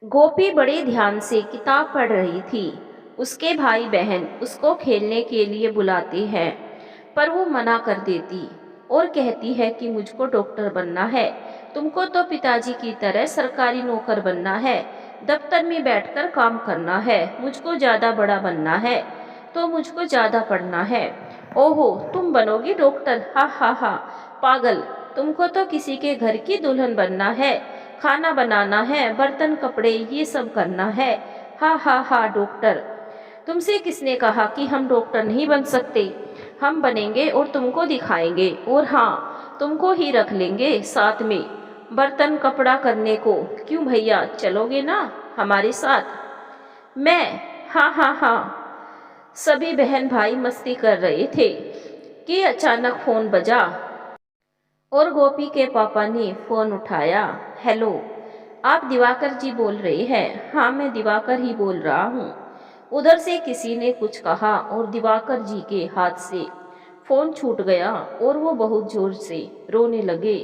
गोपी बड़े ध्यान से किताब पढ़ रही थी। उसके भाई बहन उसको खेलने के लिए बुलाते हैं, पर वो मना कर देती और कहती है कि मुझको डॉक्टर बनना है। तुमको तो पिताजी की तरह सरकारी नौकर बनना है, दफ्तर में बैठकर काम करना है। मुझको ज़्यादा बड़ा बनना है, तो मुझको ज़्यादा पढ़ना है। ओहो, तुम बनोगी डॉक्टर? हा हा हा, पागल। तुमको तो किसी के घर की दुल्हन बनना है, खाना बनाना है, बर्तन कपड़े ये सब करना है। हा हा हा, डॉक्टर? तुमसे किसने कहा कि हम डॉक्टर नहीं बन सकते? हम बनेंगे और तुमको दिखाएंगे, और हाँ, तुमको ही रख लेंगे साथ में बर्तन कपड़ा करने को। क्यों भैया, चलोगे ना हमारे साथ? मैं? हाँ हाँ हाँ। सभी बहन भाई मस्ती कर रहे थे कि अचानक फोन बजा और गोपी के पापा ने फोन उठाया। हेलो, आप दिवाकर जी बोल रहे हैं? हाँ, मैं दिवाकर ही बोल रहा हूँ। उधर से किसी ने कुछ कहा और दिवाकर जी के हाथ से फोन छूट गया और वो बहुत जोर से रोने लगे।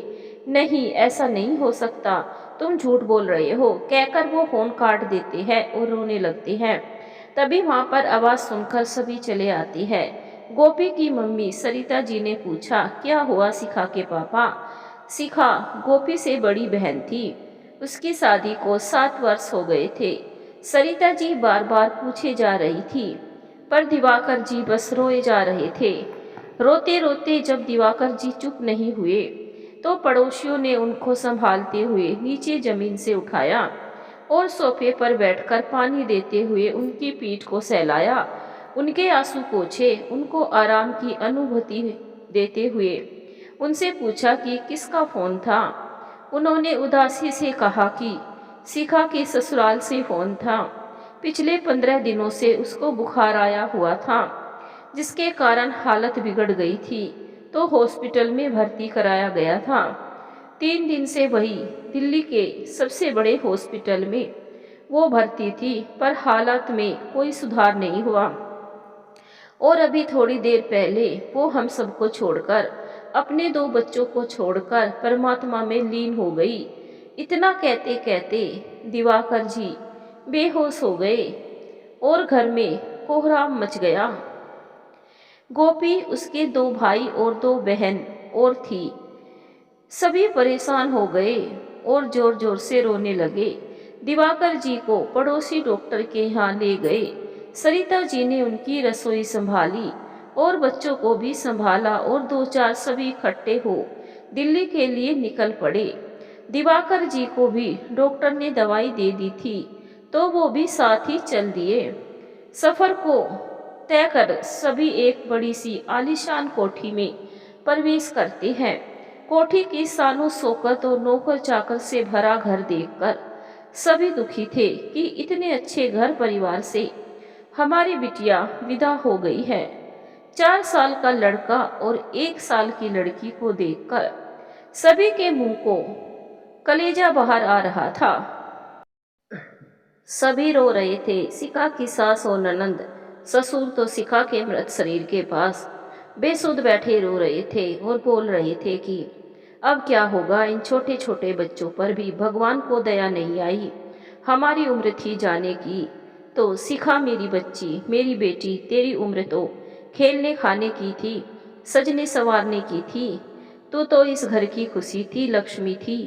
नहीं, ऐसा नहीं हो सकता, तुम झूठ बोल रहे हो, कहकर वो फोन काट देते हैं और रोने लगते हैं। तभी वहां पर आवाज सुनकर सभी चले आती है। गोपी की मम्मी सरिता जी ने पूछा, क्या हुआ शिखा के पापा? शिखा गोपी से बड़ी बहन थी। उसकी शादी को 7 वर्ष हो गए थे। सरिता जी बार बार पूछे जा रही थी, पर दिवाकर जी बस रोए जा रहे थे। रोते रोते जब दिवाकर जी चुप नहीं हुए, तो पड़ोसियों ने उनको संभालते हुए नीचे जमीन से उठाया और सोफे पर बैठकर पानी देते हुए उनकी पीठ को सहलाया, उनके आंसू पोंछे, उनको आराम की अनुभूति देते हुए उनसे पूछा कि किसका फोन था। उन्होंने उदासी से कहा कि शिखा के ससुराल से फोन था। पिछले 15 दिनों से उसको बुखार आया हुआ था, जिसके कारण हालत बिगड़ गई थी, तो हॉस्पिटल में भर्ती कराया गया था। 3 दिन से वही दिल्ली के सबसे बड़े हॉस्पिटल में वो भर्ती थी, पर हालत में कोई सुधार नहीं हुआ और अभी थोड़ी देर पहले वो हम सबको छोड़कर, अपने 2 बच्चों को छोड़कर परमात्मा में लीन हो गई। इतना कहते कहते दिवाकर जी बेहोश हो गए और घर में कोहराम मच गया। गोपी, उसके 2 भाई और 2 बहन और थी। सभी परेशान हो गए और जोर जोर से रोने लगे। दिवाकर जी को पड़ोसी डॉक्टर के यहाँ ले गए। सरिता जी ने उनकी रसोई संभाली और बच्चों को भी संभाला और 2-4 सभी इकट्ठे हो दिल्ली के लिए निकल पड़े। दिवाकर जी को भी डॉक्टर ने दवाई दे दी थी, तो वो भी साथ ही चल दिए। सफर को तय कर सभी एक बड़ी सी आलीशान कोठी में प्रवेश करते हैं। कोठी की शानो शौकत और नौकर चाकर से भरा घर देखकर सभी दुखी थे कि इतने अच्छे घर परिवार से हमारी बिटिया विदा हो गई है। 4 साल का लड़का और 1 साल की लड़की को देखकर सभी के मुंह को कलेजा बाहर आ रहा था। सभी रो रहे थे। शिखा की सास और ननंद, ससुर तो शिखा के मृत शरीर के पास बेसुध बैठे रो रहे थे और बोल रहे थे कि अब क्या होगा, इन छोटे छोटे बच्चों पर भी भगवान को दया नहीं आई। हमारी उम्र थी जाने की, तो शिखा मेरी बच्ची, मेरी बेटी, तेरी उम्र तो खेलने खाने की थी, सजने संवारने की थी। तू तो इस घर की खुशी थी, लक्ष्मी थी,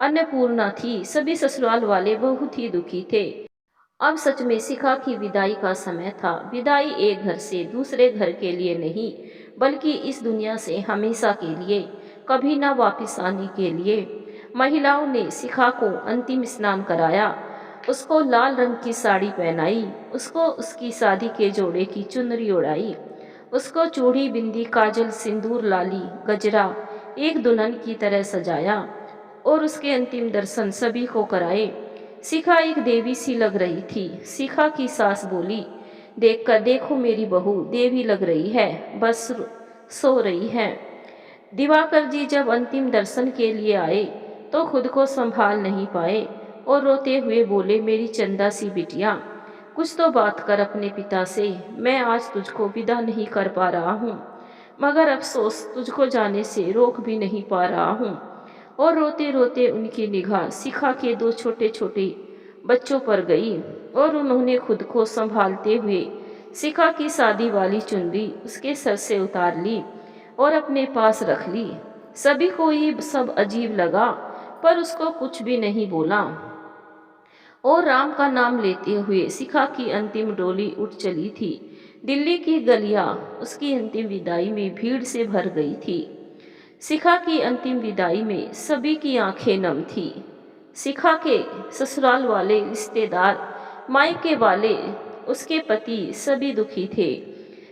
अन्नपूर्णा थी। सभी ससुराल वाले बहुत ही दुखी थे। अब सच में शिखा की विदाई का समय था। विदाई एक घर से दूसरे घर के लिए नहीं, बल्कि इस दुनिया से हमेशा के लिए, कभी ना वापस आने के लिए। महिलाओं ने शिखा को अंतिम स्नान कराया, उसको लाल रंग की साड़ी पहनाई, उसको उसकी शादी के जोड़े की चुनरी ओढ़ाई, उसको चूड़ी बिंदी काजल सिंदूर लाली गजरा एक दुल्हन की तरह सजाया और उसके अंतिम दर्शन सभी को कराए। शिखा एक देवी सी लग रही थी। शिखा की सास बोली, देखकर देखो मेरी बहू देवी लग रही है, बस सो रही है। दिवाकर जी जब अंतिम दर्शन के लिए आए तो खुद को संभाल नहीं पाए और रोते हुए बोले, मेरी चंदा सी बिटिया, कुछ तो बात कर अपने पिता से। मैं आज तुझको विदा नहीं कर पा रहा हूँ, मगर अफसोस तुझको जाने से रोक भी नहीं पा रहा हूँ। और रोते रोते उनकी निगाह शिखा के 2 छोटे छोटे बच्चों पर गई और उन्होंने खुद को संभालते हुए शिखा की शादी वाली चुनरी उसके सर से उतार ली और अपने पास रख ली। सभी को ये सब अजीब लगा, पर उसको कुछ भी नहीं बोला और राम का नाम लेते हुए शिखा की अंतिम डोली उठ चली थी। दिल्ली की गलियां उसकी अंतिम विदाई में भीड़ से भर गई थी। शिखा की अंतिम विदाई में सभी की आंखें नम थी। शिखा के ससुराल वाले, रिश्तेदार, मायके वाले, उसके पति सभी दुखी थे।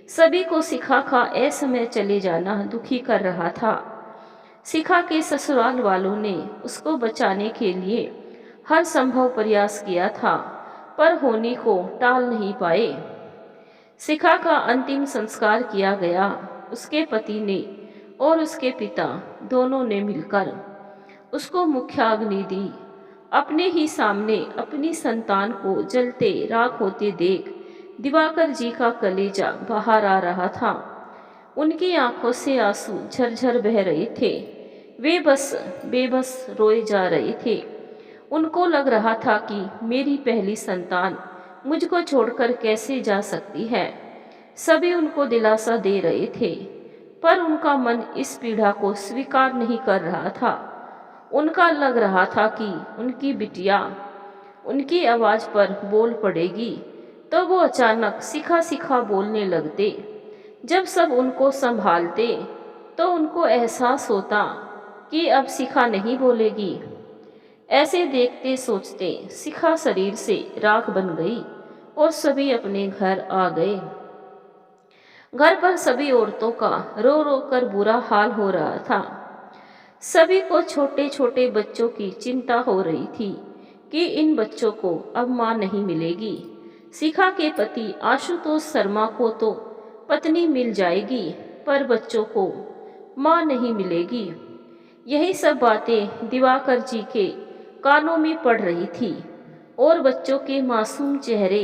सभी को शिखा का असमय चले जाना दुखी कर रहा था। शिखा के ससुराल वालों ने उसको बचाने के लिए हर संभव प्रयास किया था, पर होनी को टाल नहीं पाए। शिखा का अंतिम संस्कार किया गया। उसके पति ने और उसके पिता दोनों ने मिलकर उसको मुख्याग्नि दी। अपने ही सामने अपनी संतान को जलते राख होते देख दिवाकर जी का कलेजा बाहर आ रहा था। उनकी आंखों से आंसू झरझर बह रहे थे। वे बस बेबस रोए जा रहे थे। उनको लग रहा था कि मेरी पहली संतान मुझको छोड़कर कैसे जा सकती है। सभी उनको दिलासा दे रहे थे, पर उनका मन इस पीड़ा को स्वीकार नहीं कर रहा था। उनका लग रहा था कि उनकी बिटिया उनकी आवाज़ पर बोल पड़ेगी तो वो अचानक शिखा शिखा बोलने लगते। जब सब उनको संभालते तो उनको एहसास होता कि अब शिखा नहीं बोलेगी। ऐसे देखते सोचते शिखा शरीर से राख बन गई और सभी अपने घर आ गए। घर पर सभी औरतों का रो रो कर बुरा हाल हो रहा था। सभी को छोटे छोटे बच्चों की चिंता हो रही थी कि इन बच्चों को अब मां नहीं मिलेगी। शिखा के पति आशुतोष शर्मा को तो पत्नी मिल जाएगी, पर बच्चों को मां नहीं मिलेगी। यही सब बातें दिवाकर जी के कानों में पड़ रही थी और बच्चों के मासूम चेहरे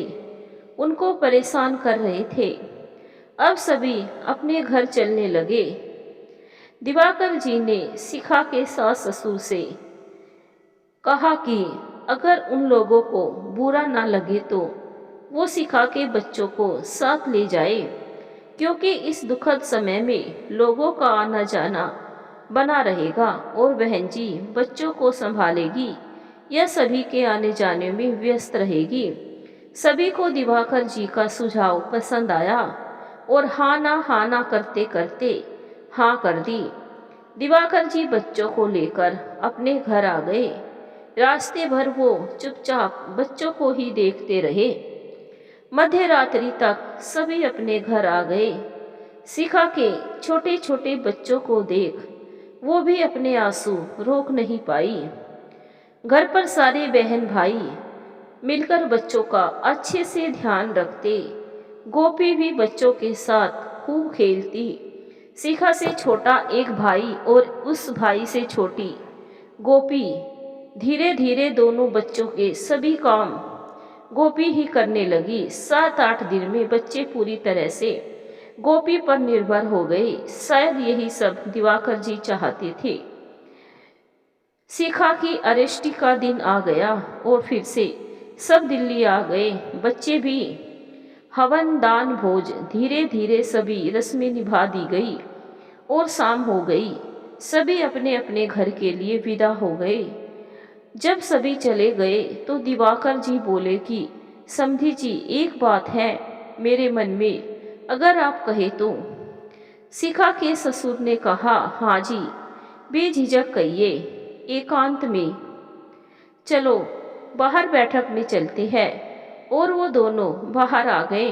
उनको परेशान कर रहे थे। अब सभी अपने घर चलने लगे। दिवाकर जी ने शिखा के सास ससुर से कहा कि अगर उन लोगों को बुरा ना लगे तो वो शिखा के बच्चों को साथ ले जाए, क्योंकि इस दुखद समय में लोगों का आना जाना बना रहेगा और बहन जी बच्चों को संभालेगी या सभी के आने जाने में व्यस्त रहेगी। सभी को दिवाकर जी का सुझाव पसंद आया और हाँ ना करते करते हाँ कर दी। दिवाकर जी बच्चों को लेकर अपने घर आ गए। रास्ते भर वो चुपचाप बच्चों को ही देखते रहे। मध्य रात्रि तक सभी अपने घर आ गए। शिखा के छोटे छोटे बच्चों को देख वो भी अपने आंसू रोक नहीं पाई। घर पर सारे बहन भाई मिलकर बच्चों का अच्छे से ध्यान रखते। गोपी भी बच्चों के साथ खूब खेलती। शिखा से छोटा एक भाई और उस भाई से छोटी गोपी धीरे धीरे दोनों बच्चों के सभी काम गोपी ही करने लगी। 7-8 दिन में बच्चे पूरी तरह से गोपी पर निर्भर हो गए। शायद यही सब दिवाकर जी चाहते थे। शिखा की अरेस्टी का दिन आ गया और फिर से सब दिल्ली आ गए। बच्चे भी। हवन दान भोज धीरे धीरे सभी रस्में निभा दी गई और शाम हो गई। सभी अपने अपने घर के लिए विदा हो गए। जब सभी चले गए तो दिवाकर जी बोले कि समधी जी एक बात है मेरे मन में, अगर आप कहे तो। शिखा के ससुर ने कहा हाँ जी बेझिझक कहिए, एकांत में। चलो बाहर बैठक में चलते हैं। और वो दोनों बाहर आ गए।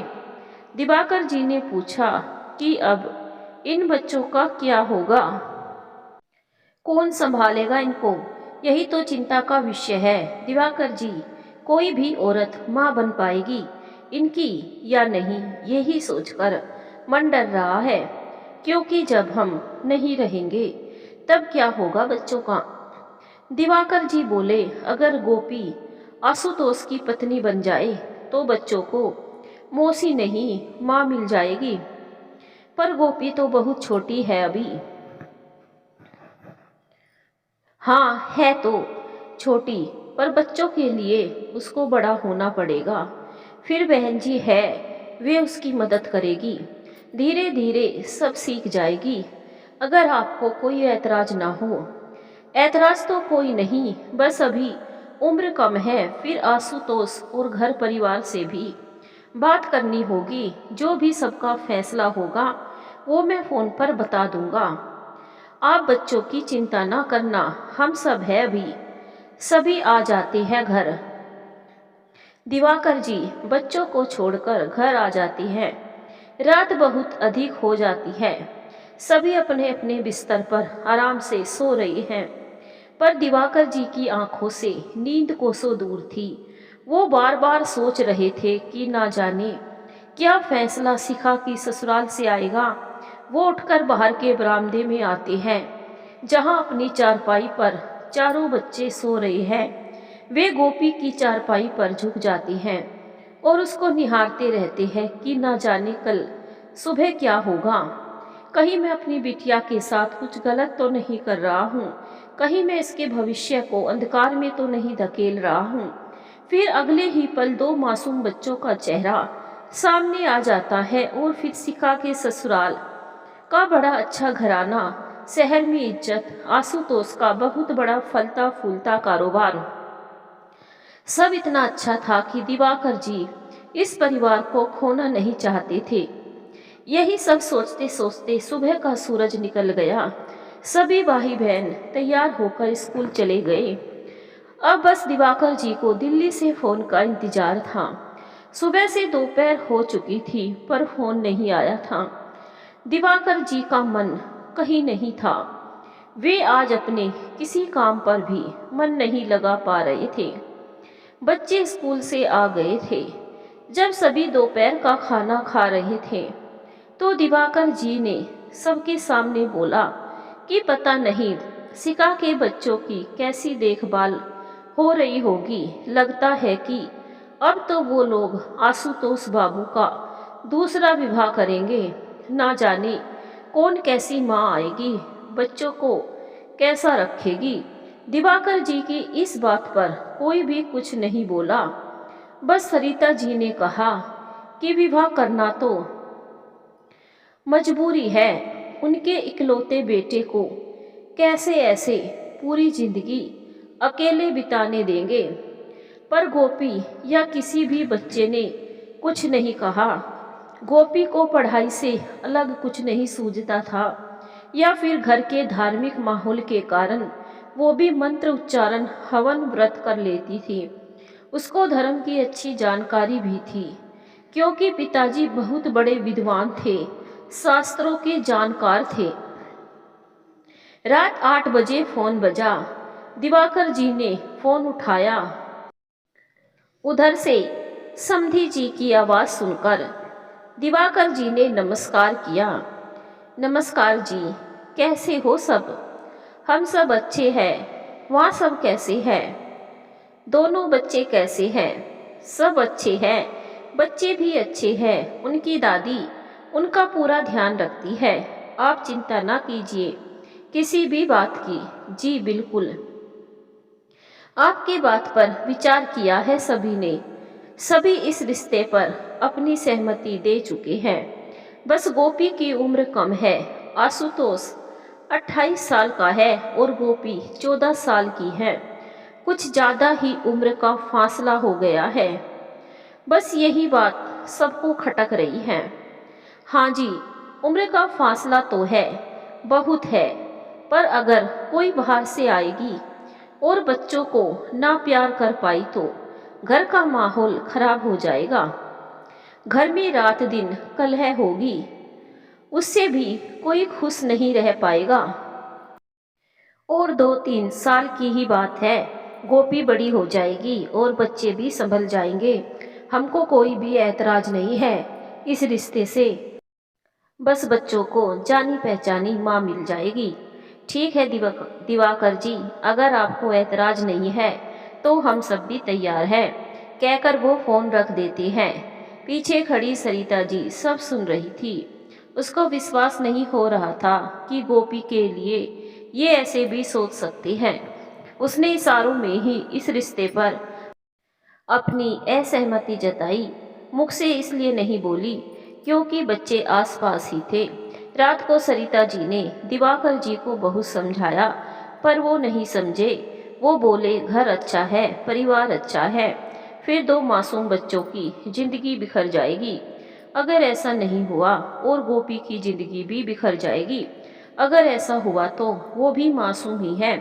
दिवाकर जी ने पूछा कि अब इन बच्चों का क्या होगा, कौन संभालेगा इनको, यही तो चिंता का विषय है। दिवाकर जी कोई भी औरत मां बन पाएगी इनकी या नहीं, यही सोचकर मन डर रहा है, क्योंकि जब हम नहीं रहेंगे तब क्या होगा बच्चों का। दिवाकर जी बोले अगर गोपी आशुतोष की पत्नी बन जाए तो बच्चों को मौसी नहीं माँ मिल जाएगी, पर गोपी तो बहुत छोटी है अभी। हाँ है तो छोटी, पर बच्चों के लिए उसको बड़ा होना पड़ेगा। फिर बहन जी है, वे उसकी मदद करेगी। धीरे धीरे सब सीख जाएगी। अगर आपको कोई ऐतराज ना हो। ऐतराज तो कोई नहीं, बस अभी उम्र कम है। फिर आशुतोष और घर परिवार से भी बात करनी होगी। जो भी सबका फैसला होगा वो मैं फ़ोन पर बता दूंगा। आप बच्चों की चिंता ना करना, हम सब है अभी। सभी आ जाते हैं घर। दिवाकर जी बच्चों को छोड़कर घर आ जाती है। रात बहुत अधिक हो जाती है। सभी अपने अपने बिस्तर पर आराम से सो रही हैं। पर दिवाकर जी की आंखों से नींद कोसों दूर थी। वो बार बार सोच रहे थे कि ना जाने क्या फैसला शिखा की ससुराल से आएगा। वो उठकर बाहर के बरामदे में आते हैं, जहां अपनी चारपाई पर चारों बच्चे सो रहे हैं। वे गोपी की चारपाई पर झुक जाती हैं और उसको निहारते रहते हैं कि ना जाने कल सुबह क्या होगा। कहीं मैं अपनी बिटिया के साथ कुछ गलत तो नहीं कर रहा हूँ। कहीं मैं इसके भविष्य को अंधकार में तो नहीं धकेल रहा हूँ। फिर अगले ही पल दो मासूम बच्चों का चेहरा सामने आ जाता है और फिर शिखा के ससुराल का बड़ा अच्छा घराना, शहर में इज्जत, आशुतोष का बहुत बड़ा फलता फूलता कारोबार। सब इतना अच्छा था कि दिवाकर जी इस परिवार को खोना नहीं चाहते थे। यही सब सोचते सोचते सुबह का सूरज निकल गया। सभी भाई बहन तैयार होकर स्कूल चले गए। अब बस दिवाकर जी को दिल्ली से फोन का इंतजार था। सुबह से दोपहर हो चुकी थी पर फोन नहीं आया था। दिवाकर जी का मन कहीं नहीं था। वे आज अपने किसी काम पर भी मन नहीं लगा पा रहे थे। बच्चे स्कूल से आ गए थे। जब सभी दोपहर का खाना खा रहे थे तो दिवाकर जी ने सबके सामने बोला कि पता नहीं शिखा के बच्चों की कैसी देखभाल हो रही होगी। लगता है कि अब तो वो लोग आशुतोष बाबू का दूसरा विवाह करेंगे। ना जाने कौन कैसी माँ आएगी, बच्चों को कैसा रखेगी। दिवाकर जी की इस बात पर कोई भी कुछ नहीं बोला। बस सरिता जी ने कहा कि विवाह करना तो मजबूरी है। उनके इकलौते बेटे को कैसे ऐसे पूरी जिंदगी अकेले बिताने देंगे। पर गोपी या किसी भी बच्चे ने कुछ नहीं कहा। गोपी को पढ़ाई से अलग कुछ नहीं सूझता था, या फिर घर के धार्मिक माहौल के कारण वो भी मंत्र उच्चारण हवन व्रत कर लेती थी। उसको धर्म की अच्छी जानकारी भी थी, क्योंकि पिताजी बहुत बड़े विद्वान थे, शास्त्रों के जानकार थे। रात 8 बजे फोन बजा। दिवाकर जी ने फोन उठाया। उधर से समधी जी की आवाज सुनकर दिवाकर जी ने नमस्कार किया। नमस्कार जी, कैसे हो सब? हम सब अच्छे हैं। वहाँ सब कैसे हैं? दोनों बच्चे कैसे हैं? सब अच्छे हैं। बच्चे भी अच्छे हैं। उनकी दादी उनका पूरा ध्यान रखती है। आप चिंता ना कीजिए किसी भी बात की। जी बिल्कुल, आपकी बात पर विचार किया है सभी ने। सभी इस रिश्ते पर अपनी सहमति दे चुके हैं। बस गोपी की उम्र कम है। आशुतोष 28 साल का है और गोपी 14 साल की है। कुछ ज़्यादा ही उम्र का फासला हो गया है। बस यही बात सबको खटक रही है। हाँ जी, उम्र का फासला तो है, बहुत है। पर अगर कोई बाहर से आएगी और बच्चों को ना प्यार कर पाई तो घर का माहौल खराब हो जाएगा। घर में रात दिन कलह होगी, उससे भी कोई खुश नहीं रह पाएगा। और 2-3 साल की ही बात है, गोपी बड़ी हो जाएगी और बच्चे भी संभल जाएंगे। हमको कोई भी ऐतराज नहीं है इस रिश्ते से। बस बच्चों को जानी पहचानी माँ मिल जाएगी। ठीक है दिवाकर जी, अगर आपको ऐतराज नहीं है तो हम सब भी तैयार हैं, कहकर वो फोन रख देते हैं। पीछे खड़ी सरिता जी सब सुन रही थी। उसको विश्वास नहीं हो रहा था कि गोपी के लिए ये ऐसे भी सोच सकते हैं। उसने इशारों में ही इस रिश्ते पर अपनी असहमति जताई। मुख से इसलिए नहीं बोली क्योंकि बच्चे आसपास ही थे। रात को सरिता जी ने दिवाकर जी को बहुत समझाया, पर वो नहीं समझे। वो बोले, घर अच्छा है, परिवार अच्छा है, फिर दो मासूम बच्चों की जिंदगी बिखर जाएगी। अगर ऐसा नहीं हुआ और गोपी की जिंदगी भी बिखर जाएगी। अगर ऐसा हुआ तो वो भी मासूम ही है।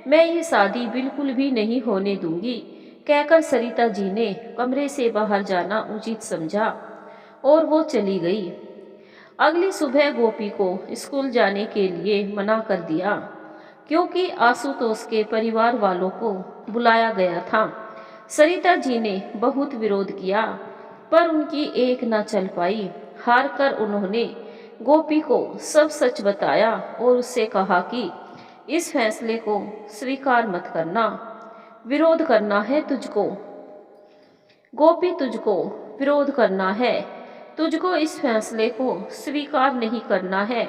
मैं ये शादी बिल्कुल भी नहीं होने दूंगी, कहकर सरिता जी ने कमरे से बाहर जाना उचित समझा और वो चली गई। अगली सुबह गोपी को स्कूल जाने के लिए मना कर दिया क्योंकि आशुतोष के परिवार वालों को बुलाया गया था। सरिता जी ने बहुत विरोध किया, पर उनकी एक न चल पाई। हार कर उन्होंने गोपी को सब सच बताया और उससे कहा कि इस फैसले को स्वीकार मत करना, विरोध करना है तुझको। गोपी, तुझको विरोध करना है, तुझको इस फैसले को स्वीकार नहीं करना है।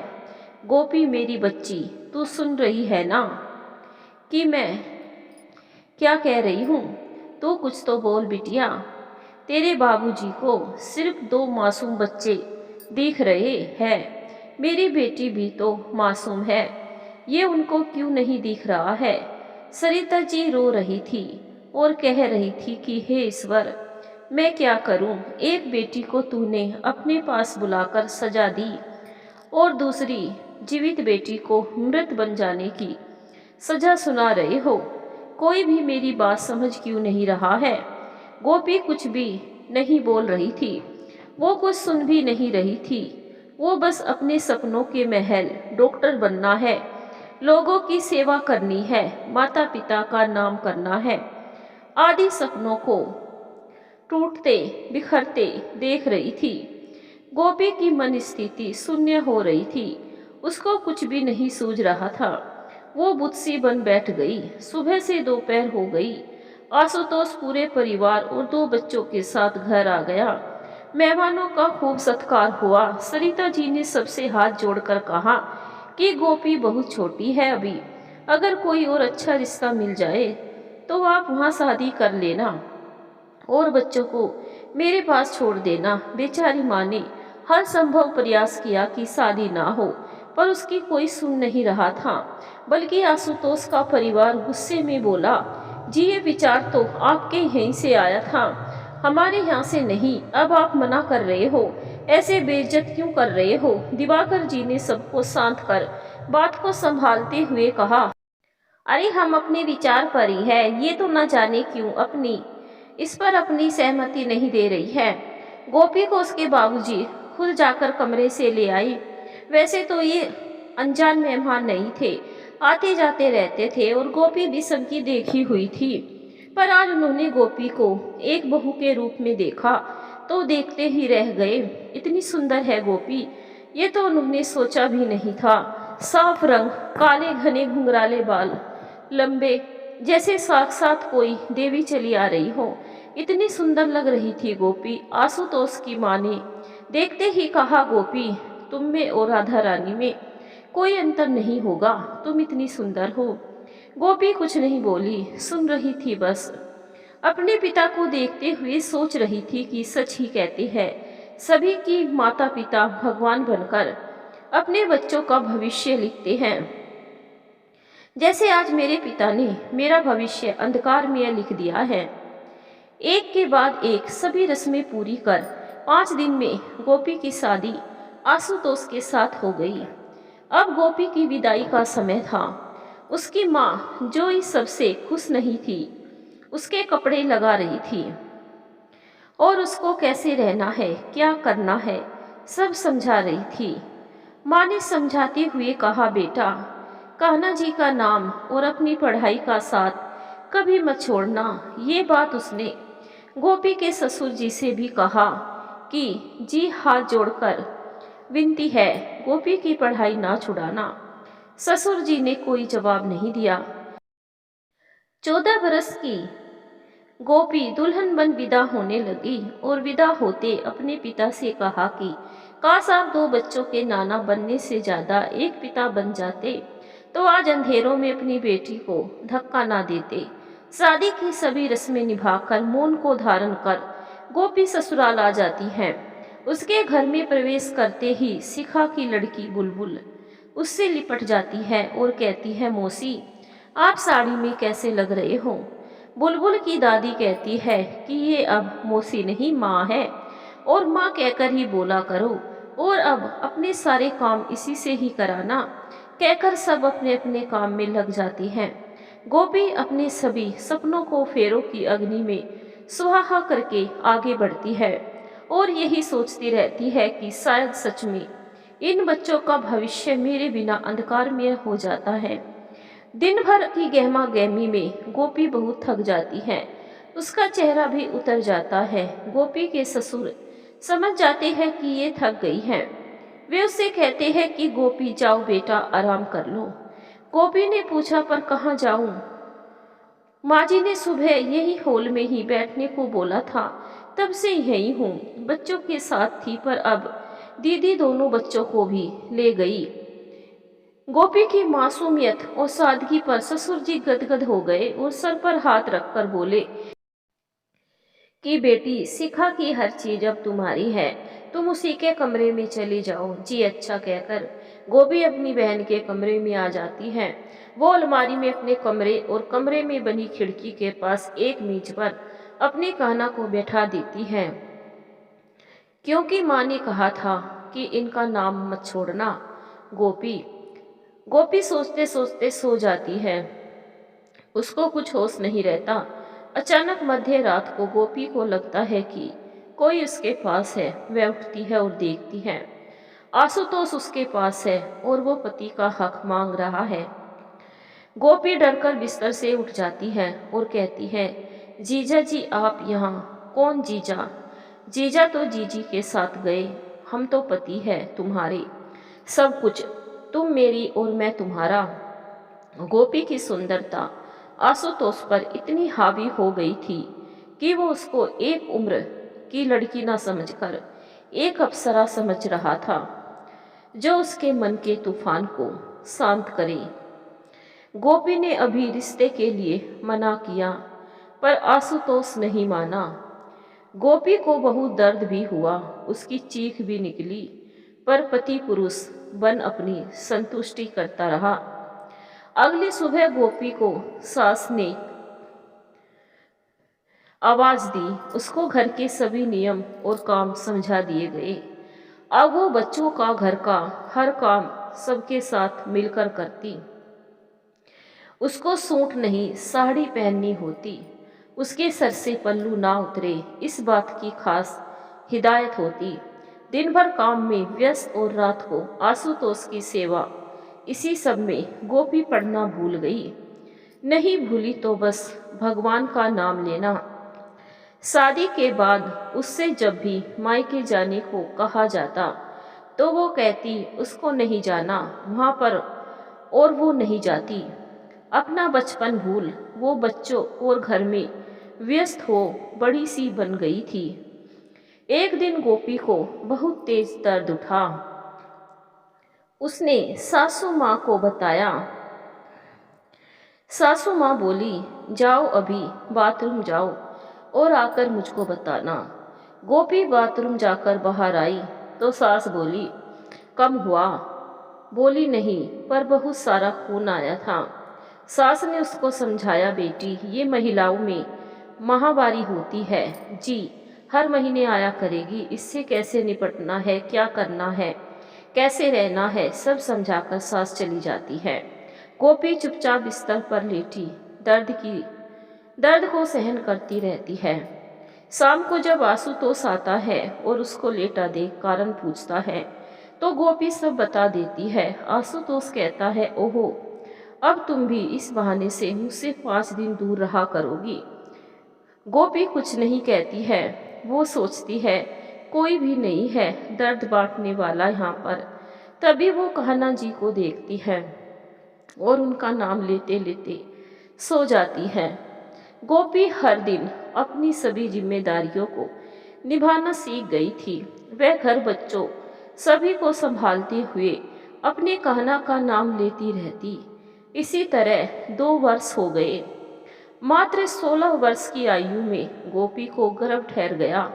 गोपी मेरी बच्ची, तू सुन रही है ना कि मैं क्या कह रही हूँ? तू कुछ तो बोल बिटिया। तेरे बाबूजी को सिर्फ दो मासूम बच्चे दिख रहे हैं। मेरी बेटी भी तो मासूम है, ये उनको क्यों नहीं दिख रहा है? सरिता जी रो रही थी और कह रही थी कि हे ईश्वर, मैं क्या करूं? एक बेटी को तूने अपने पास बुलाकर सजा दी और दूसरी जीवित बेटी को मृत बन जाने की सजा सुना रहे हो। कोई भी मेरी बात समझ क्यों नहीं रहा है? गोपी कुछ भी नहीं बोल रही थी, वो कुछ सुन भी नहीं रही थी। वो बस अपने सपनों के महल, डॉक्टर बनना है, लोगों की सेवा करनी है, माता पिता का नाम करना है, आदि सपनों को टूटते बिखरते देख रही थी। गोपी की मन स्थिति शून्य हो रही थी, उसको कुछ भी नहीं सूझ रहा था। वो बुत्सी बन बैठ गई। सुबह से दोपहर हो गई। आशुतोष पूरे परिवार और दो बच्चों के साथ घर आ गया। मेहमानों का खूब सत्कार हुआ। सरिता जी ने सबसे हाथ जोड़कर कहा कि गोपी बहुत छोटी है अभी, अगर कोई और अच्छा रिश्ता मिल जाए तो आप वहाँ शादी कर लेना और बच्चों को मेरे पास छोड़ देना। बेचारी माँ ने हर संभव प्रयास किया कि शादी ना हो, पर उसकी कोई सुन नहीं रहा था। बल्कि आशुतोष का परिवार गुस्से में बोला, जी ये विचार तो आपके यहीं से आया था, हमारे यहाँ से नहीं। अब आप मना कर रहे हो, ऐसे बेइज्जत क्यों कर रहे हो? दिवाकर जी ने सबको शांत कर बात को संभालते हुए कहा, अरे हम अपने विचार पर ही है, ये तो न जाने क्यों इस पर अपनी सहमति नहीं दे रही है। गोपी को उसके बाबूजी खुद जाकर कमरे से ले आई। वैसे तो ये अनजान मेहमान नहीं थे, आते जाते रहते थे और गोपी भी सबकी देखी हुई थी, पर आज उन्होंने गोपी को एक बहू के रूप में देखा तो देखते ही रह गए। इतनी सुंदर है गोपी, ये तो उन्होंने सोचा भी नहीं था। साफ रंग, काले घने घुंघराले बाल, लंबे, जैसे साक्षात कोई देवी चली आ रही हो। इतनी सुंदर लग रही थी गोपी। आशुतोष की माँ ने देखते ही कहा, गोपी तुम में और राधा रानी में कोई अंतर नहीं होगा, तुम इतनी सुंदर हो। गोपी कुछ नहीं बोली, सुन रही थी बस। अपने पिता को देखते हुए सोच रही थी कि सच ही कहते हैं सभी की माता पिता भगवान बनकर अपने बच्चों का भविष्य लिखते हैं। जैसे आज मेरे पिता ने मेरा भविष्य अंधकार में लिख दिया है। एक के बाद एक सभी रस्में पूरी कर 5 दिन में गोपी की शादी आशुतोष के साथ हो गई। अब गोपी की विदाई का समय था। उसकी माँ, जो इस सबसे खुश नहीं थी, उसके कपड़े लगा रही थी और उसको कैसे रहना है, क्या करना है, सब समझा रही थी। माँ ने समझाते हुए कहा, बेटा कान्हा जी का नाम और अपनी पढ़ाई का साथ कभी मत छोड़ना। ये बात उसने गोपी के ससुर जी से भी कहा कि जी हाथ जोड़कर विनती है, गोपी की पढ़ाई ना छुड़ाना। ससुर जी ने कोई जवाब नहीं दिया। 14 बरस की गोपी दुल्हन बन विदा होने लगी और विदा होते अपने पिता से कहा कि काश आप 2 बच्चों के नाना बनने से ज्यादा एक पिता बन जाते। तो आज अंधेरों में अपनी बेटी को धक्का ना देते। शादी की सभी रस्में निभाकर मौन को धारण कर गोपी ससुराल आ जाती है। उसके घर में प्रवेश करते ही शिखा की लड़की बुलबुल उससे लिपट जाती है और कहती है, मौसी आप साड़ी में कैसे लग रहे हो। बुलबुल की दादी कहती है कि ये अब मौसी नहीं माँ है, और माँ कहकर ही बोला करो, और अब अपने सारे काम इसी से ही कराना। कहकर सब अपने अपने काम में लग जाती हैं। गोपी अपने सभी सपनों को फेरों की अग्नि में सुहाहा करके आगे बढ़ती है और यही सोचती रहती है कि शायद सच में इन बच्चों का भविष्य मेरे बिना अंधकारमय हो जाता है। दिन भर की गहमा गहमी में गोपी बहुत थक जाती है। उसका चेहरा भी उतर जाता है। गोपी के ससुर समझ जाते हैं कि ये थक गई है। वे उससे कहते हैं कि गोपी जाओ बेटा, आराम कर लो। गोपी ने पूछा, पर कहाँ जाऊं? माँ जी ने सुबह यही हॉल में ही बैठने को बोला था, तब से यही हूँ। बच्चों के साथ थी, पर अब दीदी दोनों बच्चों को भी ले गई। गोपी की मासूमियत और सादगी पर ससुर जी गदगद हो गए और सर पर हाथ रखकर बोले कि बेटी, शिखा की हर चीज अब तुम्हारी है, तुम उसी के कमरे में चली जाओ। जी अच्छा कहकर गोपी अपनी बहन के कमरे में आ जाती है। वो अलमारी में अपने कमरे और कमरे में बनी खिड़की के पास एक मेज पर अपने कान्हा को बैठा देती है, क्योंकि माँ ने कहा था कि इनका नाम मत छोड़ना। गोपी गोपी सोचते सोचते सो जाती है। उसको कुछ होश नहीं रहता। अचानक मध्य रात को गोपी को लगता है कि कोई उसके पास है। वह उठती है और देखती है आशुतोष उसके पास है और वो पति का हक मांग रहा है। गोपी डरकर बिस्तर से उठ जाती है और कहती है, जीजा जी आप यहाँ? कौन जीजा? जीजा तो जीजी के साथ गए, हम तो पति है तुम्हारे, सब कुछ तुम मेरी और मैं तुम्हारा। गोपी की सुंदरता आशुतोष पर इतनी हावी हो गई थी कि वो उसको एक उम्र की लड़की ना समझकर एक अप्सरा समझ रहा था, जो उसके मन के तूफान को शांत करे। गोपी ने अभी रिश्ते के लिए मना किया, पर आशुतोष नहीं माना। गोपी को बहुत दर्द भी हुआ, उसकी चीख भी निकली, पर पति पुरुष बन अपनी संतुष्टि करता रहा। अगली सुबह गोपी को सास ने आवाज दी। उसको घर के सभी नियम और काम समझा दिए गए। अब वो बच्चों का, घर का हर काम सबके साथ मिलकर करती। उसको सूट नहीं साड़ी पहननी होती, उसके सर से पल्लू ना उतरे, इस बात की खास हिदायत होती। दिन भर काम में व्यस्त और रात को आशुतोष की सेवा, इसी सब में गोपी पढ़ना भूल गई। नहीं भूली तो बस भगवान का नाम लेना। शादी के बाद उससे जब भी मायके जाने को कहा जाता तो वो कहती उसको नहीं जाना वहाँ पर, और वो नहीं जाती। अपना बचपन भूल वो बच्चों और घर में व्यस्त हो बड़ी सी बन गई थी। एक दिन गोपी को बहुत तेज दर्द उठा। उसने सासू माँ को बताया। सासू माँ बोली, जाओ अभी बाथरूम जाओ और आकर मुझको बताना। गोपी बाथरूम जाकर बाहर आई तो सास बोली, कम हुआ? बोली, नहीं, पर बहुत सारा खून आया था। सास ने उसको समझाया, बेटी ये महिलाओं में माहवारी होती है, जी हर महीने आया करेगी, इससे कैसे निपटना है, क्या करना है, कैसे रहना है, सब समझाकर सास चली जाती है। गोपी चुपचाप बिस्तर पर लेटी दर्द को सहन करती रहती है। शाम को जब आशुतोष आता है और उसको लेटा देख कारण पूछता है तो गोपी सब बता देती है। आशुतोष कहता है, ओहो, अब तुम भी इस बहाने से मुझसे 5 दिन दूर रहा करोगी। गोपी कुछ नहीं कहती है। वो सोचती है कोई भी नहीं है दर्द बांटने वाला यहाँ पर। तभी वो कान्हा जी को देखती है और उनका नाम लेते लेते सो जाती है। गोपी हर दिन अपनी सभी जिम्मेदारियों को निभाना सीख गई थी। वह घर, बच्चों सभी को संभालते हुए अपने कान्हा का नाम लेती रहती। इसी तरह 2 वर्ष हो गए। मात्र 16 वर्ष की आयु में गोपी को गर्भ ठहर गया।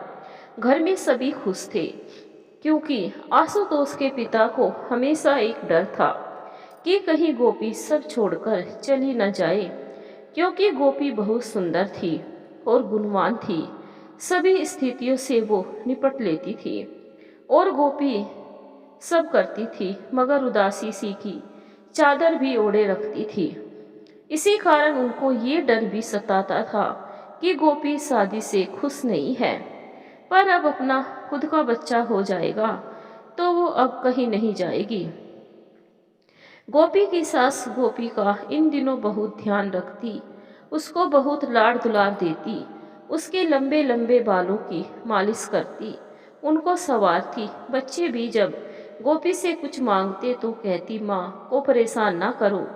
घर में सभी खुश थे, क्योंकि आशुतोष के पिता को हमेशा एक डर था कि कहीं गोपी सब छोड़कर चली न जाए, क्योंकि गोपी बहुत सुंदर थी और गुणवान थी। सभी स्थितियों से वो निपट लेती थी और गोपी सब करती थी, मगर उदासी सी की चादर भी ओढ़े रखती थी। इसी कारण उनको ये डर भी सताता था कि गोपी शादी से खुश नहीं है, पर अब अपना खुद का बच्चा हो जाएगा तो वो अब कहीं नहीं जाएगी। गोपी की सास गोपी का इन दिनों बहुत ध्यान रखती, उसको बहुत लाड़ दुलार देती, उसके लंबे लंबे बालों की मालिश करती, उनको संवारती। बच्चे भी जब गोपी से कुछ मांगते तो कहती, माँ को परेशान ना करो,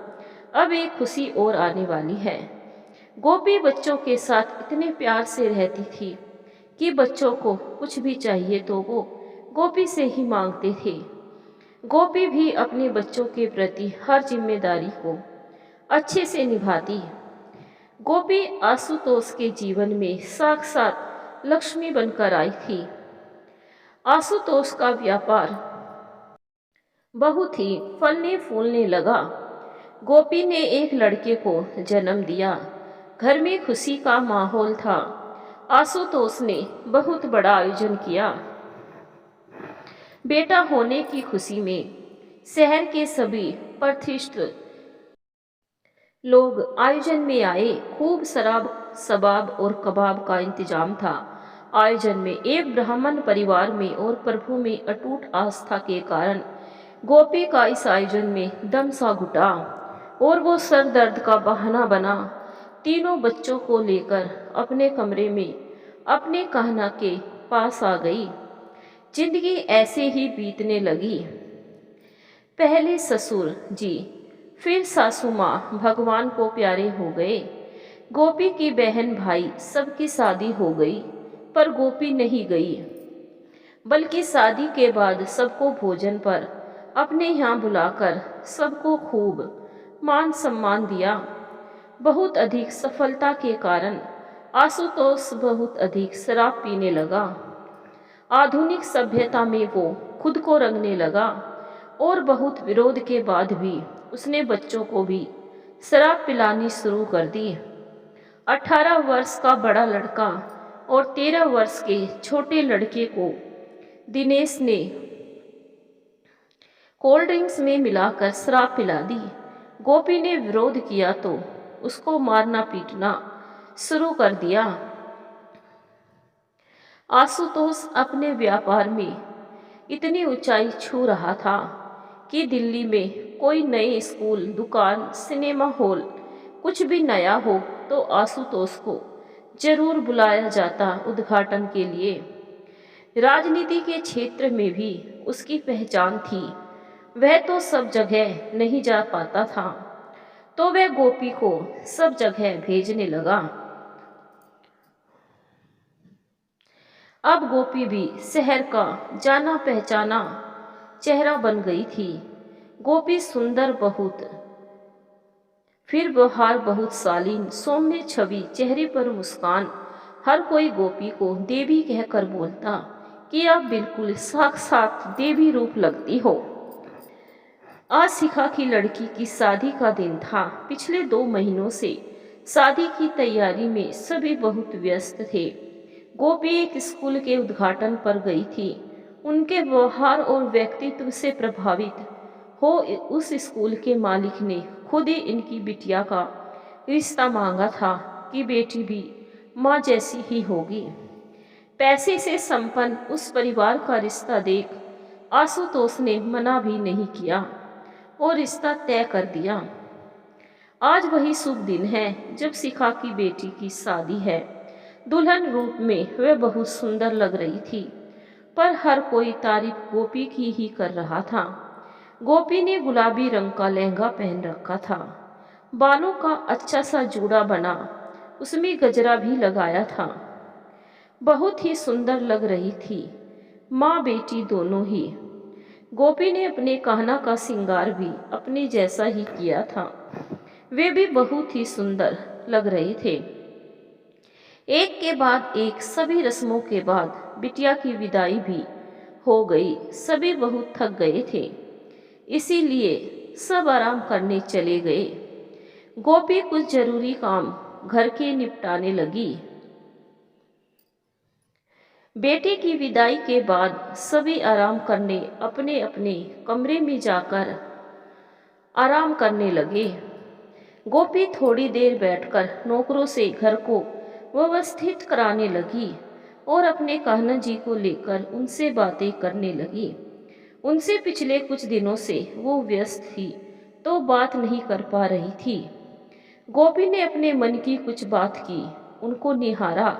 अब एक खुशी और आने वाली है। गोपी बच्चों के साथ इतने प्यार से रहती थी कि बच्चों को कुछ भी चाहिए तो वो गोपी से ही मांगते थे। गोपी भी अपने बच्चों के प्रति हर जिम्मेदारी को अच्छे से निभाती। गोपी आशुतोष के जीवन में साक्षात लक्ष्मी बनकर आई थी। आशुतोष का व्यापार बहुत ही फलने फूलने लगा। गोपी ने एक लड़के को जन्म दिया। घर में खुशी का माहौल था। आशुतोष ने बहुत बड़ा आयोजन किया। बेटा होने की खुशी में शहर के सभी प्रतिष्ठित लोग आयोजन में आए। खूब शराब शबाब और कबाब का इंतजाम था। आयोजन में एक ब्राह्मण परिवार में और प्रभु में अटूट आस्था के कारण गोपी का इस आयोजन में दम सा घुटा और वो सर दर्द का बहाना बना। तीनों बच्चों को लेकर अपने कमरे में अपने कहना के पास आ गई। जिंदगी ऐसे ही बीतने लगी। पहले ससुर जी, फिर सासू माँ भगवान को प्यारे हो गए। गोपी की बहन भाई सबकी शादी हो गई, पर गोपी नहीं गई, बल्कि शादी के बाद सबको भोजन पर अपने यहाँ बुलाकर सबको खूब मान सम्मान दिया। बहुत अधिक सफलता के कारण आशुतोष बहुत अधिक शराब पीने लगा। आधुनिक सभ्यता में वो खुद को रंगने लगा और बहुत विरोध के बाद भी उसने बच्चों को भी शराब पिलानी शुरू कर दी। 18 वर्ष का बड़ा लड़का और 13 वर्ष के छोटे लड़के को दिनेश ने कोल्ड ड्रिंक्स में मिलाकर शराब पिला दी। गोपी ने विरोध किया तो उसको मारना पीटना शुरू कर दिया। आशुतोष अपने व्यापार में इतनी ऊंचाई छू रहा था कि दिल्ली में कोई नए स्कूल, दुकान, सिनेमा हॉल कुछ भी नया हो तो आशुतोष को जरूर बुलाया जाता उद्घाटन के लिए। राजनीति के क्षेत्र में भी उसकी पहचान थी। वह तो सब जगह नहीं जा पाता था, तो वह गोपी को सब जगह भेजने लगा। अब गोपी भी शहर का जाना पहचाना चेहरा बन गई थी। गोपी सुंदर बहुत, फिर व्यवहार बहुत शालीन, सौम्य छवि, चेहरे पर मुस्कान। हर कोई गोपी को देवी कहकर बोलता कि आप बिल्कुल साक्षात देवी रूप लगती हो। आज शिखा की लड़की की शादी का दिन था। पिछले 2 महीनों से शादी की तैयारी में सभी बहुत व्यस्त थे। गोपी एक स्कूल के उद्घाटन पर गई थी। उनके व्यवहार और व्यक्तित्व से प्रभावित हो उस स्कूल के मालिक ने खुद ही इनकी बिटिया का रिश्ता मांगा था कि बेटी भी माँ जैसी ही होगी। पैसे से संपन्न उस परिवार का रिश्ता देख आशुतोष ने मना भी नहीं किया और रिश्ता तय कर दिया। आज वही शुभ दिन है जब शिखा की बेटी की शादी है। दुल्हन रूप में वह बहुत सुंदर लग रही थी, पर हर कोई तारीफ गोपी की ही कर रहा था। गोपी ने गुलाबी रंग का लहंगा पहन रखा था, बालों का अच्छा सा जूड़ा बना, उसमें गजरा भी लगाया था। बहुत ही सुंदर लग रही थी, माँ बेटी दोनों ही। गोपी ने अपने कहना का श्रृंगार भी अपने जैसा ही किया था। वे भी बहुत ही सुंदर लग रहे थे। एक के बाद एक सभी रस्मों के बाद बिटिया की विदाई भी हो गई। सभी बहुत थक गए थे, इसीलिए सब आराम करने चले गए। गोपी कुछ जरूरी काम घर के निपटाने लगी। बेटे की विदाई के बाद सभी आराम करने अपने अपने कमरे में जाकर आराम करने लगे। गोपी थोड़ी देर बैठकर नौकरों से घर को व्यवस्थित कराने लगी और अपने कान्हा जी को लेकर उनसे बातें करने लगी। उनसे पिछले कुछ दिनों से वो व्यस्त थी तो बात नहीं कर पा रही थी। गोपी ने अपने मन की कुछ बात की, उनको निहारा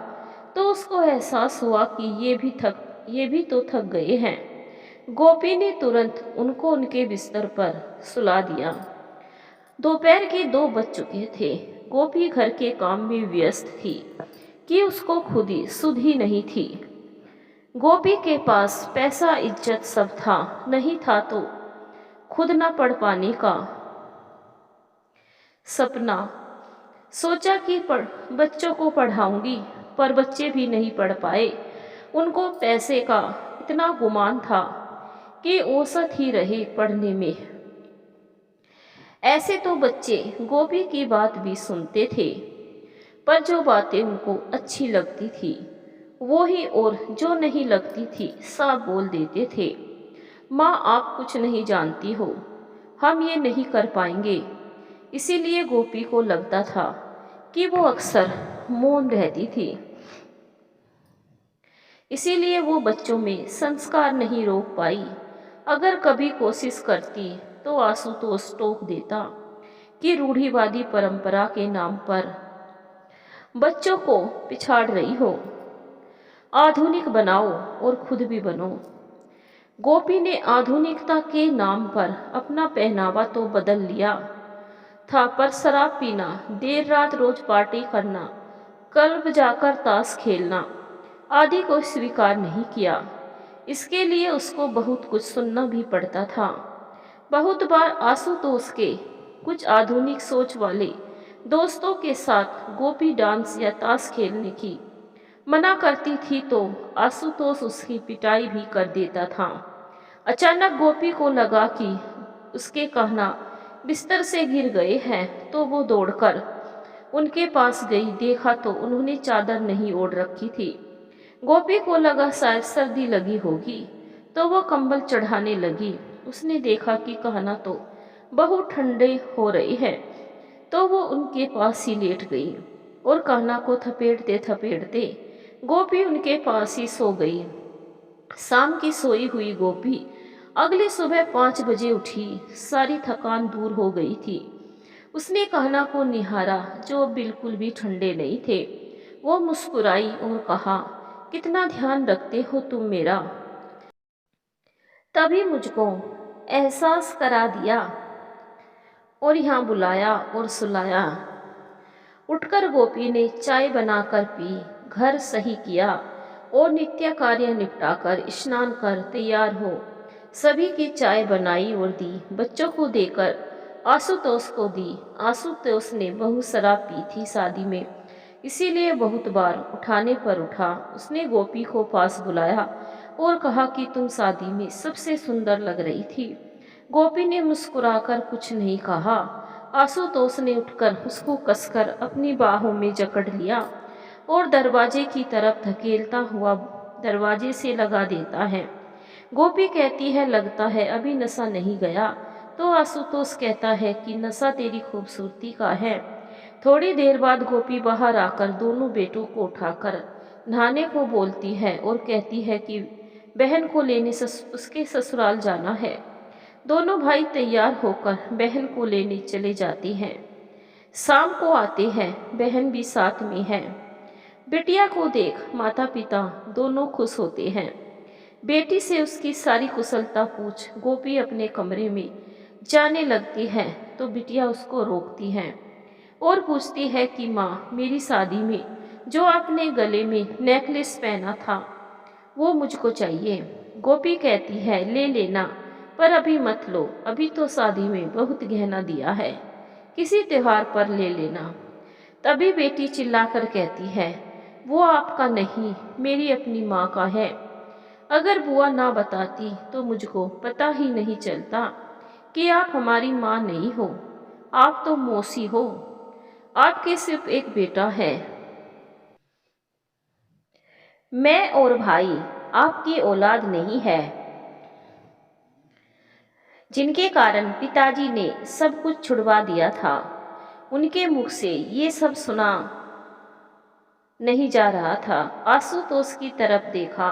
तो उसको एहसास हुआ कि ये भी तो थक गए हैं। गोपी ने तुरंत उनको उनके बिस्तर पर सुला दिया। दोपहर के 2 बज चुके थे। गोपी घर के काम में व्यस्त थी कि उसको खुद ही सुध ही नहीं थी। गोपी के पास पैसा इज्जत सब था, नहीं था तो खुद ना पढ़ पाने का सपना। सोचा कि बच्चों को पढ़ाऊंगी, पर बच्चे भी नहीं पढ़ पाए। उनको पैसे का इतना गुमान था कि औसत ही रहे पढ़ने में। ऐसे तो बच्चे गोपी की बात भी सुनते थे, पर जो बातें उनको अच्छी लगती थी वो ही, और जो नहीं लगती थी साफ बोल देते थे। माँ, आप कुछ नहीं जानती हो, हम ये नहीं कर पाएंगे। इसीलिए गोपी को लगता था कि वो अक्सर मौन रहती थी। इसीलिए वो बच्चों में संस्कार नहीं रोक पाई। अगर कभी कोशिश करती तो आशुतोष टोक देता कि रूढ़िवादी परंपरा के नाम पर बच्चों को पिछाड़ रही हो, आधुनिक बनाओ और खुद भी बनो। गोपी ने आधुनिकता के नाम पर अपना पहनावा तो बदल लिया था, पर शराब पीना, देर रात रोज पार्टी करना, क्लब जाकर ताश खेलना आदि को स्वीकार नहीं किया। इसके लिए उसको बहुत कुछ सुनना भी पड़ता था। बहुत बार आशुतोष के कुछ आधुनिक सोच वाले दोस्तों के साथ गोपी डांस या ताश खेलने की मना करती थी तो आशुतोष उसकी पिटाई भी कर देता था। अचानक गोपी को लगा कि उसके कान्हा बिस्तर से गिर गए हैं, तो वो दौड़कर उनके पास गई। देखा तो उन्होंने चादर नहीं ओढ़ रखी थी। गोपी को लगा शायद सर्दी लगी होगी, तो वो कंबल चढ़ाने लगी। उसने देखा कि कान्हा तो बहुत ठंडे हो रही है, तो वो उनके पास ही लेट गई और कान्हा को थपेड़ते थपेड़ते गोपी उनके पास ही सो गई। शाम की सोई हुई गोपी अगली सुबह 5 बजे उठी। सारी थकान दूर हो गई थी। उसने कान्हा को निहारा जो बिल्कुल भी ठंडे नहीं थे। वो मुस्कुराई और कहा, कितना ध्यान रखते हो तुम मेरा। तभी मुझको एहसास करा दिया और यहाँ बुलाया और सुलाया। उठकर गोपी ने चाय बनाकर पी, घर सही किया और नित्य कार्य निपटाकर स्नान कर तैयार हो सभी की चाय बनाई और दी। बच्चों को देकर आशुतोष को दी। आशुतोष ने बहुत शराब पी थी शादी में, इसीलिए बहुत बार उठाने पर उठा। उसने गोपी को पास बुलाया और कहा कि तुम शादी में सबसे सुंदर लग रही थी। गोपी ने मुस्कुराकर कुछ नहीं कहा। आशुतोष ने उठकर उसको कसकर अपनी बाहों में जकड़ लिया और दरवाजे की तरफ धकेलता हुआ दरवाजे से लगा देता है। गोपी कहती है, लगता है अभी नशा नहीं गया। तो आशुतोष कहता है कि नशा तेरी खूबसूरती का है। थोड़ी देर बाद गोपी बाहर आकर दोनों बेटों को उठाकर नहाने को बोलती है और कहती है कि बहन को लेने उसके ससुराल जाना है। दोनों भाई तैयार होकर बहन को लेने चले जाते हैं। शाम को आते हैं, बहन भी साथ में है। बिटिया को देख माता पिता दोनों खुश होते हैं। बेटी से उसकी सारी कुशलता पूछ गोपी अपने कमरे में जाने लगती है तो बिटिया उसको रोकती है और पूछती है कि माँ, मेरी शादी में जो आपने गले में नेकलेस पहना था वो मुझको चाहिए। गोपी कहती है, ले लेना, पर अभी मत लो, अभी तो शादी में बहुत गहना दिया है। किसी त्योहार पर ले लेना। तभी बेटी चिल्लाकर कहती है, वो आपका नहीं, मेरी अपनी माँ का है। अगर बुआ ना बताती तो मुझको पता ही नहीं चलता कि आप हमारी माँ नहीं हो, आप तो मौसी हो। आपके सिर्फ एक बेटा है, मैं, और भाई आपकी औलाद नहीं है, जिनके कारण पिताजी ने सब कुछ छुड़वा दिया था। उनके मुख से ये सब सुना नहीं जा रहा था। आशुतोष की तरफ देखा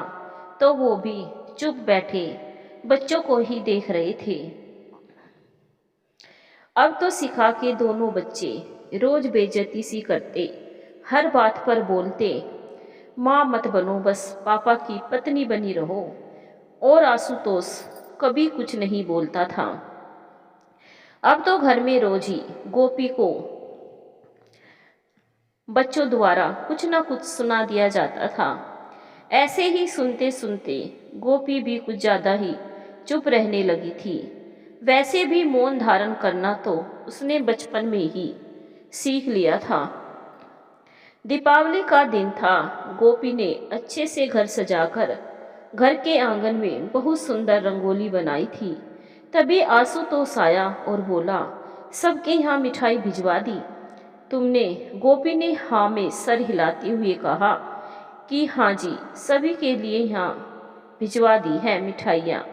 तो वो भी चुप बैठे बच्चों को ही देख रहे थे। अब तो सिखा के दोनों बच्चे रोज बेइज्जती सी करते, हर बात पर बोलते, माँ मत बनो, बस पापा की पत्नी बनी रहो। और आशुतोष कभी कुछ नहीं बोलता था। अब तो घर में रोज ही गोपी को बच्चों द्वारा कुछ ना कुछ सुना दिया जाता था। ऐसे ही सुनते सुनते गोपी भी कुछ ज्यादा ही चुप रहने लगी थी। वैसे भी मौन धारण करना तो उसने बचपन में ही सीख लिया था। दीपावली का दिन था। गोपी ने अच्छे से घर सजाकर घर के आंगन में बहुत सुंदर रंगोली बनाई थी। तभी आशुतोष आया और बोला, सबके यहाँ मिठाई भिजवा दी तुमने? गोपी ने हाँ में सर हिलाते हुए कहा कि हाँ जी, सभी के लिए यहाँ भिजवा दी है मिठाइयाँ।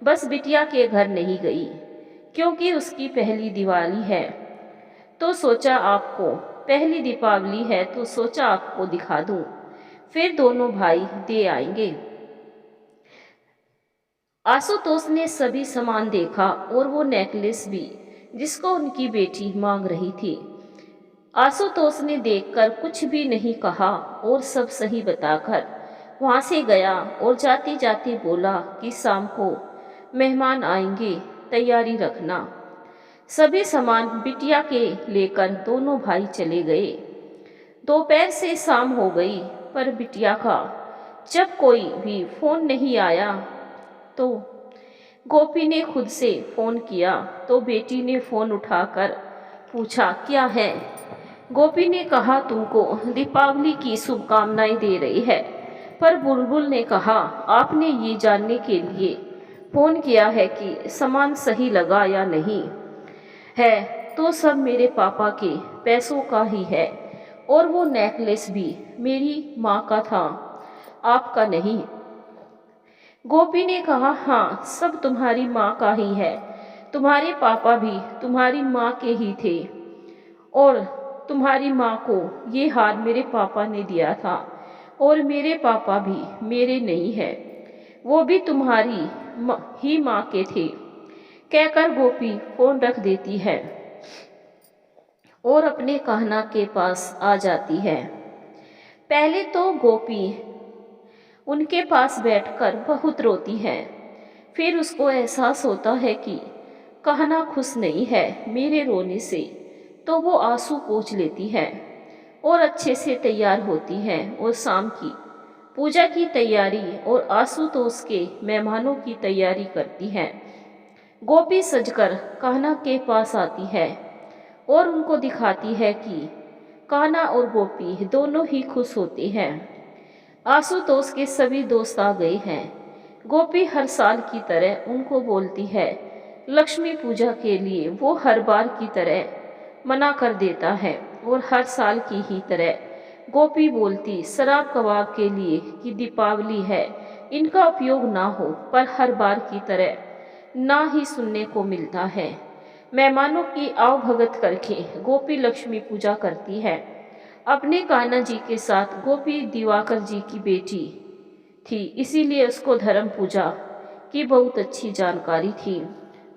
बस बिटिया के घर नहीं गई क्योंकि उसकी पहली दिवाली है, तो सोचा आपको पहली दीपावली है तो सोचा आपको दिखा दूं। फिर दोनों भाई दे आएंगे। आशुतोष ने सभी सामान देखा और वो नेकलेस भी, जिसको उनकी बेटी मांग रही थी। आशुतोष ने देखकर कुछ भी नहीं कहा और सब सही बताकर वहां से गया और जाते जाते बोला कि शाम को मेहमान आएंगे, तैयारी रखना। सभी सामान बिटिया के लेकर दोनों भाई चले गए। दोपहर से शाम हो गई पर बिटिया का जब कोई भी फोन नहीं आया तो गोपी ने खुद से फोन किया तो बेटी ने फोन उठाकर पूछा, क्या है? गोपी ने कहा, तुमको दीपावली की शुभकामनाएं दे रही है। पर बुलबुल ने कहा, आपने ये जानने के लिए फोन किया है कि सामान सही लगा या नहीं है, तो सब मेरे पापा के पैसों का ही है और वो नेकलेस भी मेरी माँ का था, आपका नहीं। गोपी ने कहा, हाँ, सब तुम्हारी माँ का ही है। तुम्हारे पापा भी तुम्हारी माँ के ही थे और तुम्हारी माँ को ये हार मेरे पापा ने दिया था और मेरे पापा भी मेरे नहीं है, वो भी तुम्हारी ही माँ के थे। कहकर गोपी फोन रख देती है और अपने कहना के पास आ जाती है। पहले तो गोपी उनके पास बैठकर बहुत रोती है। फिर उसको एहसास होता है कि कहना खुश नहीं है मेरे रोने से, तो वो आंसू पोंछ लेती है और अच्छे से तैयार होती है और शाम की पूजा की तैयारी और आशुतोष के मेहमानों की तैयारी करती है। गोपी सजकर कान्हा के पास आती है और उनको दिखाती है कि कान्हा और गोपी दोनों ही खुश होते हैं। आशुतोष के सभी दोस्त आ गए हैं। गोपी हर साल की तरह उनको बोलती है, लक्ष्मी पूजा के लिए वो हर बार की तरह मना कर देता है और हर साल की ही तरह गोपी बोलती शराब कबाब के लिए कि दीपावली है, इनका उपयोग ना हो, पर हर बार की तरह ना ही सुनने को मिलता है। मेहमानों की आवभगत करके गोपी लक्ष्मी पूजा करती है। अपने कान्हा जी के साथ गोपी दिवाकर जी की बेटी थी, इसीलिए उसको धर्म पूजा की बहुत अच्छी जानकारी थी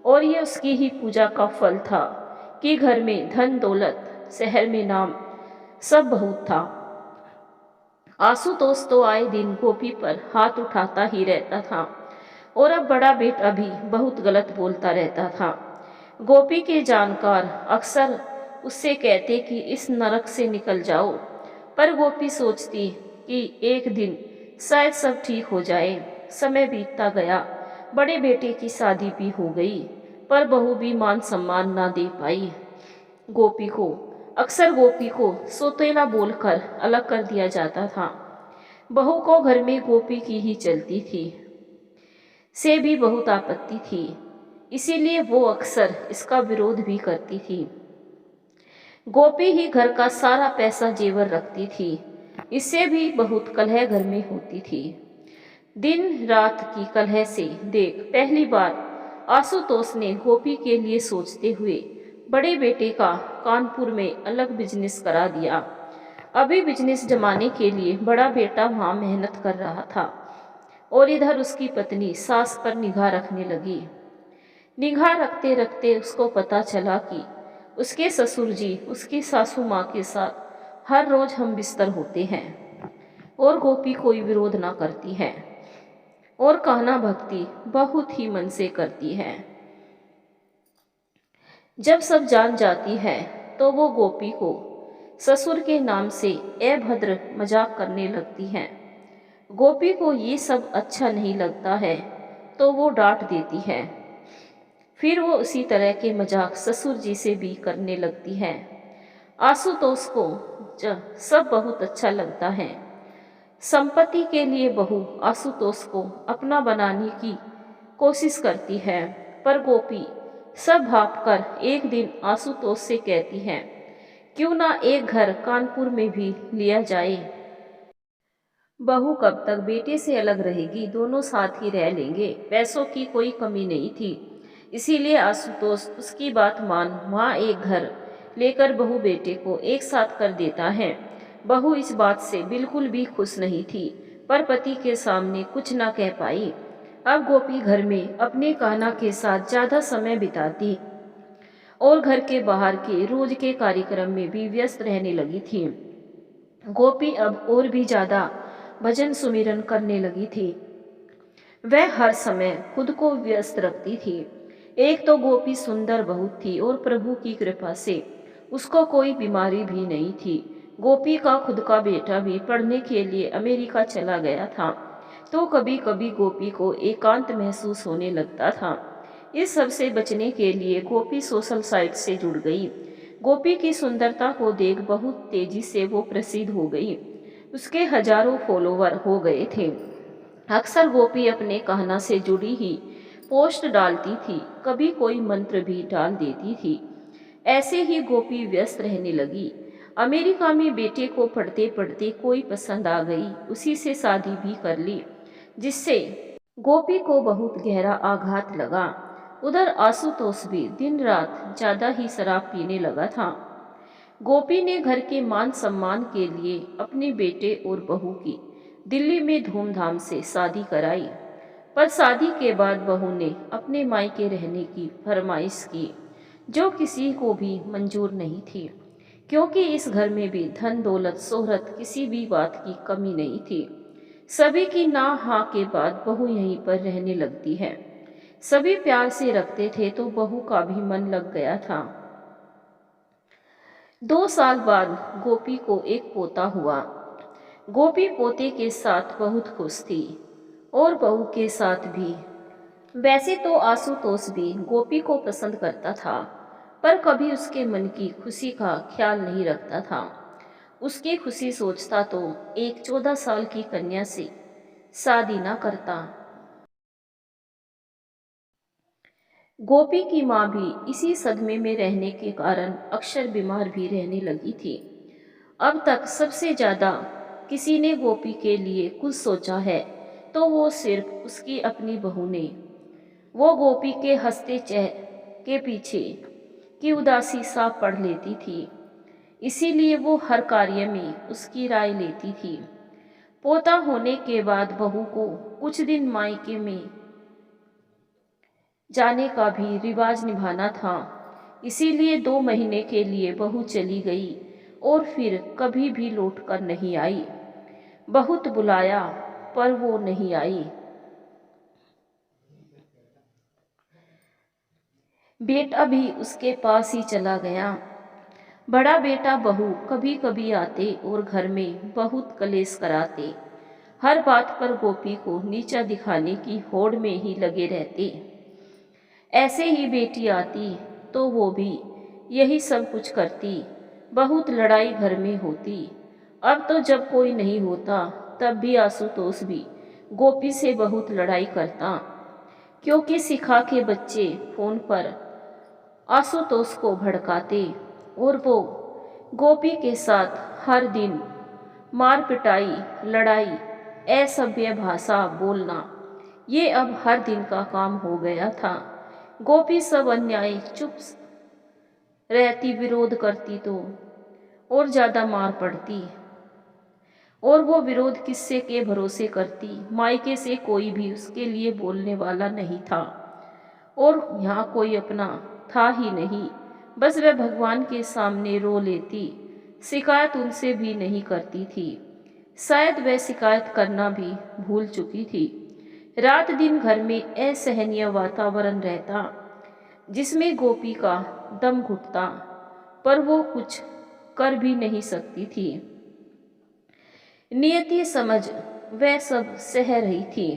और ये उसकी ही पूजा का फल था कि घर में धन दौलत, शहर में नाम, सब बहुत था। आशुतोष तो आए दिन गोपी पर हाथ उठाता ही रहता था और अब बड़ा बेटा भी बहुत गलत बोलता रहता था। गोपी के जानकार अक्सर उससे कहते कि इस नरक से निकल जाओ, पर गोपी सोचती कि एक दिन शायद सब ठीक हो जाए। समय बीतता गया, बड़े बेटे की शादी भी हो गई, पर बहू भी मान सम्मान ना दे पाई। गोपी को अक्सर गोपी को सौतेला बोलकर अलग कर दिया जाता था। बहू को घर में गोपी की ही चलती थी से भी बहुत आपत्ति थी, इसीलिए वो अक्सर इसका विरोध भी करती थी। गोपी ही घर का सारा पैसा जेवर रखती थी, इससे भी बहुत कलह घर में होती थी। दिन रात की कलह से देख पहली बार आशुतोष ने गोपी के लिए सोचते हुए बड़े बेटे का कानपुर में अलग बिजनेस करा दिया। अभी बिजनेस जमाने के लिए बड़ा बेटा वहाँ मेहनत कर रहा था और इधर उसकी पत्नी सास पर निगाह रखने लगी। निगाह रखते रखते उसको पता चला कि उसके ससुर जी उसकी सासू माँ के साथ हर रोज हम बिस्तर होते हैं और गोपी कोई विरोध ना करती है और कहना भक्ति बहुत ही मन से करती है। जब सब जान जाती है तो वो गोपी को ससुर के नाम से अभद्र मजाक करने लगती है। गोपी को ये सब अच्छा नहीं लगता है तो वो डांट देती है। फिर वो उसी तरह के मजाक ससुर जी से भी करने लगती है। आशुतोष को सब बहुत अच्छा लगता है। संपत्ति के लिए बहू आशुतोष को अपना बनाने की कोशिश करती है, पर गोपी सब भांप कर एक दिन आशुतोष से कहती है, क्यों ना एक घर कानपुर में भी लिया जाए। बहू कब तक बेटे से अलग रहेगी, दोनों साथ ही रह लेंगे। पैसों की कोई कमी नहीं थी, इसीलिए आशुतोष उसकी बात मान वहाँ एक घर लेकर बहू बेटे को एक साथ कर देता है। बहू इस बात से बिल्कुल भी खुश नहीं थी, पर पति के सामने कुछ ना कह पाई। अब गोपी घर में अपने कान्हा के साथ ज़्यादा समय बिताती और घर के बाहर के रोज के कार्यक्रम में भी व्यस्त रहने लगी थी। गोपी अब और भी ज़्यादा भजन सुमिरन करने लगी थी। वह हर समय खुद को व्यस्त रखती थी। एक तो गोपी सुंदर बहुत थी और प्रभु की कृपा से उसको कोई बीमारी भी नहीं थी। गोपी का खुद का बेटा भी पढ़ने के लिए अमेरिका चला गया था, तो कभी कभी गोपी को एकांत महसूस होने लगता था। इस सब से बचने के लिए गोपी सोशल साइट से जुड़ गई। गोपी की सुंदरता को देख बहुत तेजी से वो प्रसिद्ध हो गई। उसके हजारों फॉलोवर हो गए थे। अक्सर गोपी अपने कहना से जुड़ी ही पोस्ट डालती थी, कभी कोई मंत्र भी डाल देती थी। ऐसे ही गोपी व्यस्त रहने लगी। अमेरिका में बेटे को पढ़ते पढ़ते कोई पसंद आ गई, उसी से शादी भी कर ली, जिससे गोपी को बहुत गहरा आघात लगा। उधर आशुतोष भी दिन रात ज्यादा ही शराब पीने लगा था। गोपी ने घर के मान सम्मान के लिए अपने बेटे और बहू की दिल्ली में धूमधाम से शादी कराई, पर शादी के बाद बहू ने अपने मायके रहने की फरमाइश की, जो किसी को भी मंजूर नहीं थी, क्योंकि इस घर में भी धन दौलत शोहरत किसी भी बात की कमी नहीं थी। सभी की ना हाँ के बाद बहू यहीं पर रहने लगती है। सभी प्यार से रखते थे तो बहू का भी मन लग गया था। 2 साल बाद गोपी को एक पोता हुआ। गोपी पोते के साथ बहुत खुश थी और बहू के साथ भी। वैसे तो आशुतोष भी गोपी को पसंद करता था, पर कभी उसके मन की खुशी का ख्याल नहीं रखता था। उसकी खुशी सोचता तो एक 14 साल की कन्या से शादी ना करता। गोपी की माँ भी इसी सदमे में रहने के कारण अक्सर बीमार भी रहने लगी थी। अब तक सबसे ज्यादा किसी ने गोपी के लिए कुछ सोचा है तो वो सिर्फ उसकी अपनी बहू ने। वो गोपी के हंसते चेहरे के पीछे की उदासी साफ पढ़ लेती थी, इसीलिए वो हर कार्य में उसकी राय लेती थी। पोता होने के बाद बहू को कुछ दिन मायके में जाने का भी रिवाज निभाना था, इसीलिए 2 महीने के लिए बहू चली गई और फिर कभी भी लौट कर नहीं आई। बहुत बुलाया पर वो नहीं आई। बेटा भी उसके पास ही चला गया। बड़ा बेटा बहू कभी कभी आते और घर में बहुत कलेश कराते। हर बात पर गोपी को नीचा दिखाने की होड़ में ही लगे रहते। ऐसे ही बेटी आती तो वो भी यही सब कुछ करती। बहुत लड़ाई घर में होती। अब तो जब कोई नहीं होता तब भी आशुतोष भी गोपी से बहुत लड़ाई करता, क्योंकि सिखा के बच्चे फोन पर आशुतोष को भड़काते और वो गोपी के साथ हर दिन मार पिटाई, लड़ाई, असभ्य भाषा बोलना, ये अब हर दिन का काम हो गया था। गोपी सब अन्याय चुप रहती, विरोध करती तो और ज्यादा मार पड़ती। और वो विरोध किससे के भरोसे करती, मायके से कोई भी उसके लिए बोलने वाला नहीं था और यहाँ कोई अपना था ही नहीं। बस वह भगवान के सामने रो लेती, शिकायत उनसे भी नहीं करती थी। शायद वह शिकायत करना भी भूल चुकी थी। रात दिन घर में असहनीय वातावरण रहता, जिसमें गोपी का दम घुटता, पर वो कुछ कर भी नहीं सकती थी। नियति समझ वह सब सह रही थी।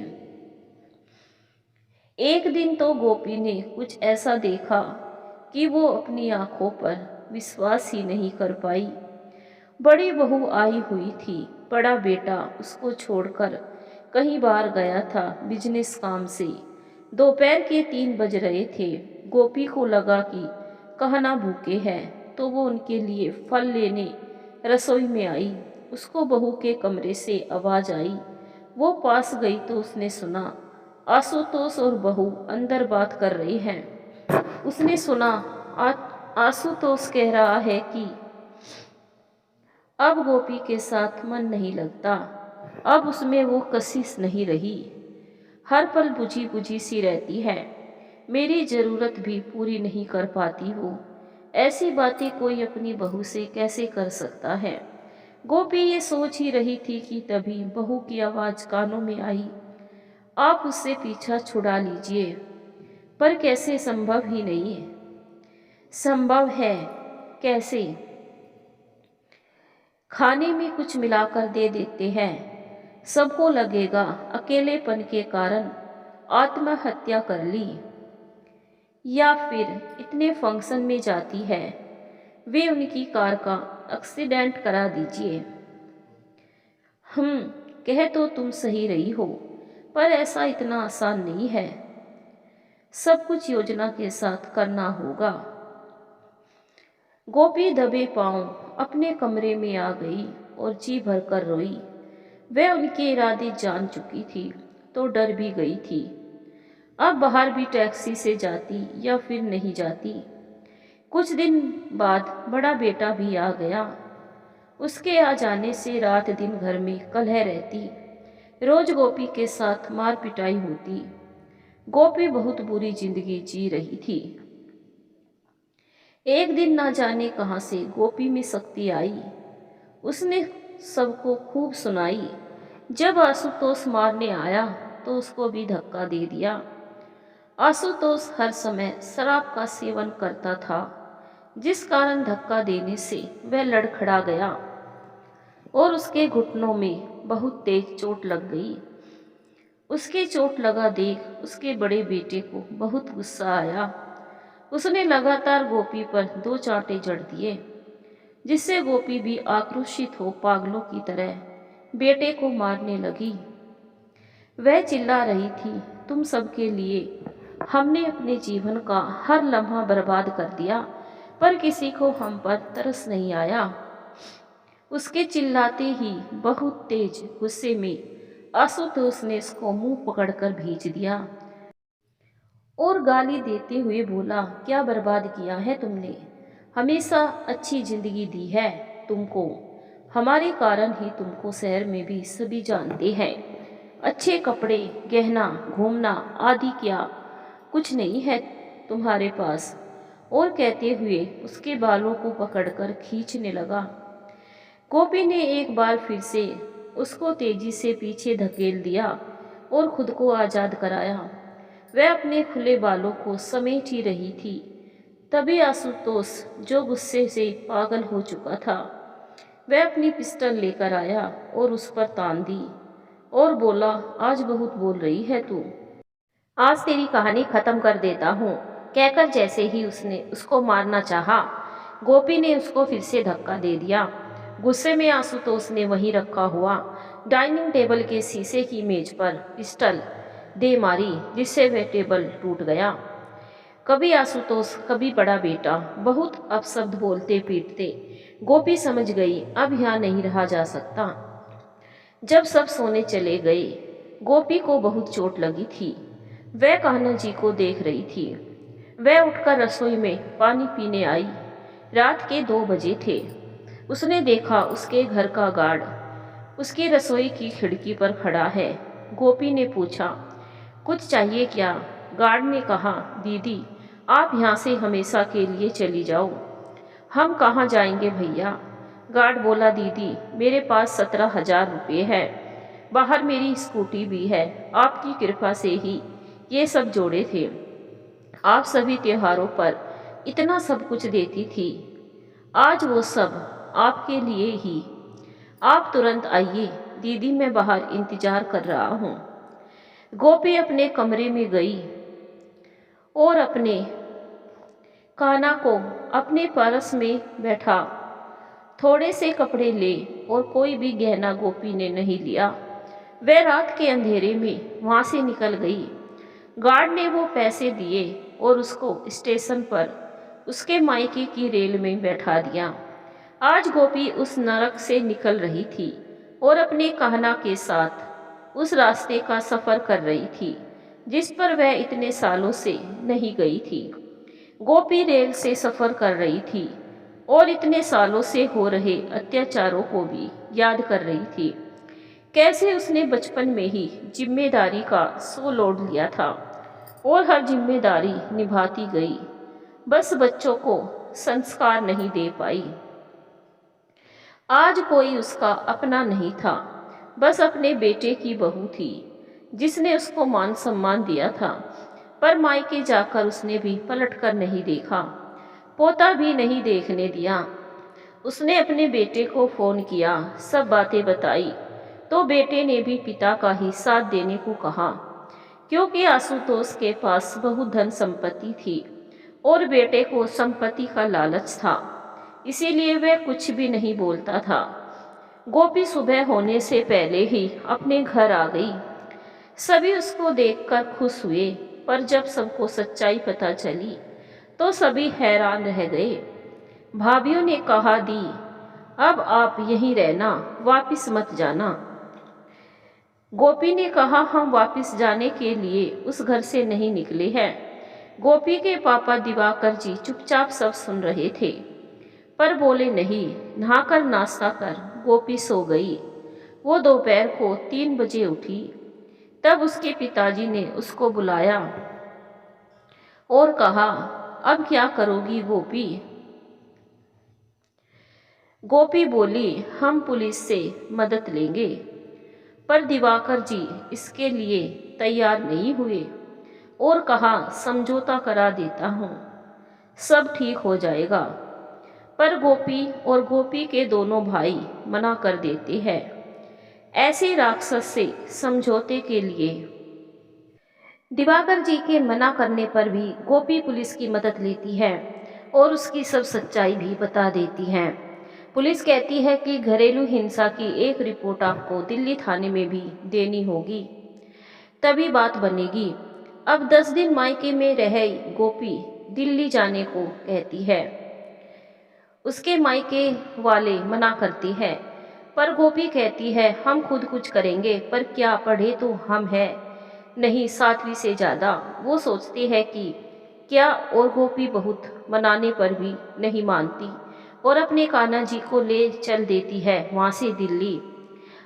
एक दिन तो गोपी ने कुछ ऐसा देखा कि वो अपनी आंखों पर विश्वास ही नहीं कर पाई। बड़ी बहू आई हुई थी, बड़ा बेटा उसको छोड़कर कहीं बाहर गया था बिजनेस काम से। दोपहर के 3 बज रहे थे। गोपी को लगा कि कहना भूखे हैं, तो वो उनके लिए फल लेने रसोई में आई। उसको बहू के कमरे से आवाज आई। वो पास गई तो उसने सुना आशुतोष और बहू अंदर बात कर रही हैं। उसने सुना आशुतोष कह रहा है कि अब गोपी के साथ मन नहीं लगता, अब उसमें वो कशिश नहीं रही, हर पल बुझी बुझी सी रहती है, मेरी जरूरत भी पूरी नहीं कर पाती वो। ऐसी बातें कोई अपनी बहू से कैसे कर सकता है। गोपी ये सोच ही रही थी कि तभी बहू की आवाज कानों में आई, आप उससे पीछा छुड़ा लीजिए। पर कैसे, संभव ही नहीं है। संभव है कैसे? खाने में कुछ मिलाकर दे देते हैं, सबको लगेगा अकेलेपन के कारण आत्महत्या कर ली। या फिर इतने फंक्शन में जाती है, वे उनकी कार का एक्सीडेंट करा दीजिए। कह तो तुम सही रही हो, पर ऐसा इतना आसान नहीं है। सब कुछ योजना के साथ करना होगा। गोपी दबे पांव अपने कमरे में आ गई और जी भरकर रोई। वह उनके इरादे जान चुकी थी तो डर भी गई थी। अब बाहर भी टैक्सी से जाती या फिर नहीं जाती। कुछ दिन बाद बड़ा बेटा भी आ गया। उसके आ जाने से रात दिन घर में कलह रहती। रोज गोपी के साथ मार पिटाई होती। गोपी बहुत बुरी जिंदगी जी रही थी। एक दिन ना जाने कहां से गोपी में शक्ति आई। उसने सबको खूब सुनाई। जब आशुतोष मारने आया तो उसको भी धक्का दे दिया। आशुतोष हर समय शराब का सेवन करता था, जिस कारण धक्का देने से वह लड़खड़ा गया और उसके घुटनों में बहुत तेज चोट लग गई। उसके चोट लगा देख उसके बड़े बेटे को बहुत गुस्सा आया। उसने लगातार गोपी पर 2 चांटे जड़ दिए, जिससे गोपी भी आक्रोशित हो पागलों की तरह बेटे को मारने लगी। वह चिल्ला रही थी, तुम सबके लिए हमने अपने जीवन का हर लम्हा बर्बाद कर दिया, पर किसी को हम पर तरस नहीं आया। उसके चिल्लाते ही बहुत तेज गुस्से में आशुतोष ने उसको मुंह पकड़कर भेज दिया और गाली देते हुए बोला, क्या बर्बाद किया है तुमने? हमेशा अच्छी जिंदगी दी है तुमको, हमारे कारण ही तुमको शहर में भी सभी जानते हैं। अच्छे कपड़े, गहना, घूमना आदि क्या कुछ नहीं है तुम्हारे पास। और कहते हुए उसके बालों को पकड़कर खींचने लगा। गोपी ने एक बार फिर से उसको तेजी से पीछे धकेल दिया और खुद को आजाद कराया। वह अपने खुले बालों को समेट ही रही थी, तभी आशुतोष, जो गुस्से से पागल हो चुका था, वह अपनी पिस्टल लेकर आया और उस पर तान दी और बोला, आज बहुत बोल रही है तू, आज तेरी कहानी खत्म कर देता हूँ। कहकर जैसे ही उसने उसको मारना चाहा, गोपी ने उसको फिर से धक्का दे दिया। गुस्से में आशुतोष ने वहीं रखा हुआ डाइनिंग टेबल के शीशे की मेज पर पिस्टल दे मारी, जिससे वह टेबल टूट गया। कभी आशुतोष, कभी बड़ा बेटा बहुत अपशब्द बोलते पीटते गोपी समझ गई अब यहाँ नहीं रहा जा सकता। जब सब सोने चले गए, गोपी को बहुत चोट लगी थी। वह कान्हा जी को देख रही थी। वह उठकर रसोई में पानी पीने आई। रात के 2 बजे थे। उसने देखा उसके घर का गार्ड उसकी रसोई की खिड़की पर खड़ा है। गोपी ने पूछा, कुछ चाहिए क्या? गार्ड ने कहा, दीदी आप यहाँ से हमेशा के लिए चली जाओ। हम कहाँ जाएंगे भैया? गार्ड बोला, दीदी मेरे पास 17,000 रुपये है, बाहर मेरी स्कूटी भी है। आपकी कृपा से ही ये सब जोड़े थे। आप सभी त्योहारों पर इतना सब कुछ देती थी, आज वो सब आपके लिए ही। आप तुरंत आइए, दीदी मैं बाहर इंतजार कर रहा हूँ। गोपी अपने कमरे में गई और अपने कान्हा को अपने पर्स में बैठा थोड़े से कपड़े ले और कोई भी गहना गोपी ने नहीं लिया। वह रात के अंधेरे में वहाँ से निकल गई। गार्ड ने वो पैसे दिए और उसको स्टेशन पर उसके मायके की रेल में बैठा दिया। आज गोपी उस नरक से निकल रही थी और अपने कान्हा के साथ उस रास्ते का सफ़र कर रही थी जिस पर वह इतने सालों से नहीं गई थी। गोपी रेल से सफ़र कर रही थी और इतने सालों से हो रहे अत्याचारों को भी याद कर रही थी। कैसे उसने बचपन में ही जिम्मेदारी का सो लोड लिया था और हर जिम्मेदारी निभाती गई, बस बच्चों को संस्कार नहीं दे पाई। आज कोई उसका अपना नहीं था, बस अपने बेटे की बहू थी जिसने उसको मान सम्मान दिया था। पर मायके जाकर उसने भी पलट कर नहीं देखा, पोता भी नहीं देखने दिया। उसने अपने बेटे को फ़ोन किया, सब बातें बताई, तो बेटे ने भी पिता का ही साथ देने को कहा, क्योंकि आशुतोष के पास बहुत धन संपत्ति थी और बेटे को संपत्ति का लालच था, इसीलिए वह कुछ भी नहीं बोलता था। गोपी सुबह होने से पहले ही अपने घर आ गई। सभी उसको देखकर खुश हुए, पर जब सबको सच्चाई पता चली तो सभी हैरान रह गए। भाभीयों ने कहा, दी अब आप यहीं रहना, वापिस मत जाना। गोपी ने कहा, हम वापिस जाने के लिए उस घर से नहीं निकले हैं। गोपी के पापा दिवाकर जी चुपचाप सब सुन रहे थे पर बोले नहीं। नहाकर नाश्ता कर गोपी सो गई। वो दोपहर को 3 बजे उठी। तब उसके पिताजी ने उसको बुलाया और कहा, अब क्या करोगी गोपी? गोपी बोली, हम पुलिस से मदद लेंगे। पर दिवाकर जी इसके लिए तैयार नहीं हुए और कहा, समझौता करा देता हूँ, सब ठीक हो जाएगा। पर गोपी और गोपी के दोनों भाई मना कर देते हैं। ऐसे राक्षस से समझौते के लिए दिवाकर जी के मना करने पर भी गोपी पुलिस की मदद लेती है और उसकी सब सच्चाई भी बता देती है। पुलिस कहती है कि घरेलू हिंसा की एक रिपोर्ट आपको दिल्ली थाने में भी देनी होगी, तभी बात बनेगी। अब 10 दिन मायके में रह गोपी दिल्ली जाने को कहती है। उसके मायके वाले मना करती है, पर गोपी कहती है, हम खुद कुछ करेंगे, पर क्या पढ़े तो हम हैं नहीं 7वीं से ज़्यादा। वो सोचती है कि क्या, और गोपी बहुत मनाने पर भी नहीं मानती और अपने कान्हा जी को ले चल देती है वहाँ से दिल्ली।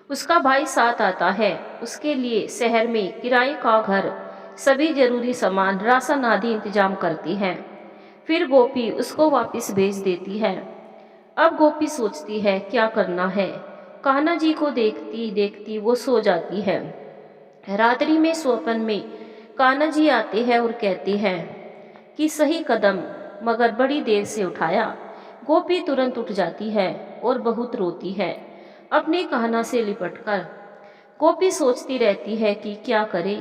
उसका भाई साथ आता है। उसके लिए शहर में किराए का घर, सभी जरूरी सामान, राशन आदि इंतजाम करती है। फिर गोपी उसको वापस भेज देती है। अब गोपी सोचती है क्या करना है। कान्हा जी को देखती देखती वो सो जाती है। रात्रि में स्वप्न में कान्हा जी आते हैं और कहते हैं कि सही कदम, मगर बड़ी देर से उठाया। गोपी तुरंत उठ जाती है और बहुत रोती है अपने कान्हा से लिपटकर। गोपी सोचती रहती है कि क्या करे,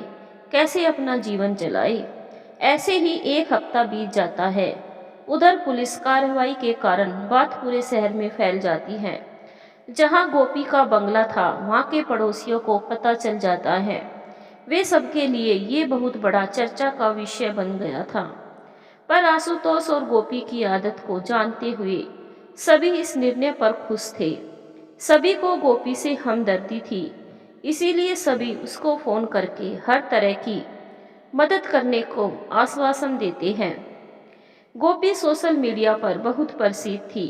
कैसे अपना जीवन चलाए। ऐसे ही 1 हफ्ता बीत जाता है। उधर पुलिस कार्रवाई के कारण बात पूरे शहर में फैल जाती है। जहां गोपी का बंगला था वहां के पड़ोसियों को पता चल जाता है। वे सबके लिए ये बहुत बड़ा चर्चा का विषय बन गया था। पर आशुतोष और गोपी की आदत को जानते हुए सभी इस निर्णय पर खुश थे। सभी को गोपी से हमदर्दी थी, इसीलिए सभी उसको फोन करके हर तरह की मदद करने को आश्वासन देते हैं। गोपी सोशल मीडिया पर बहुत प्रसिद्ध थी,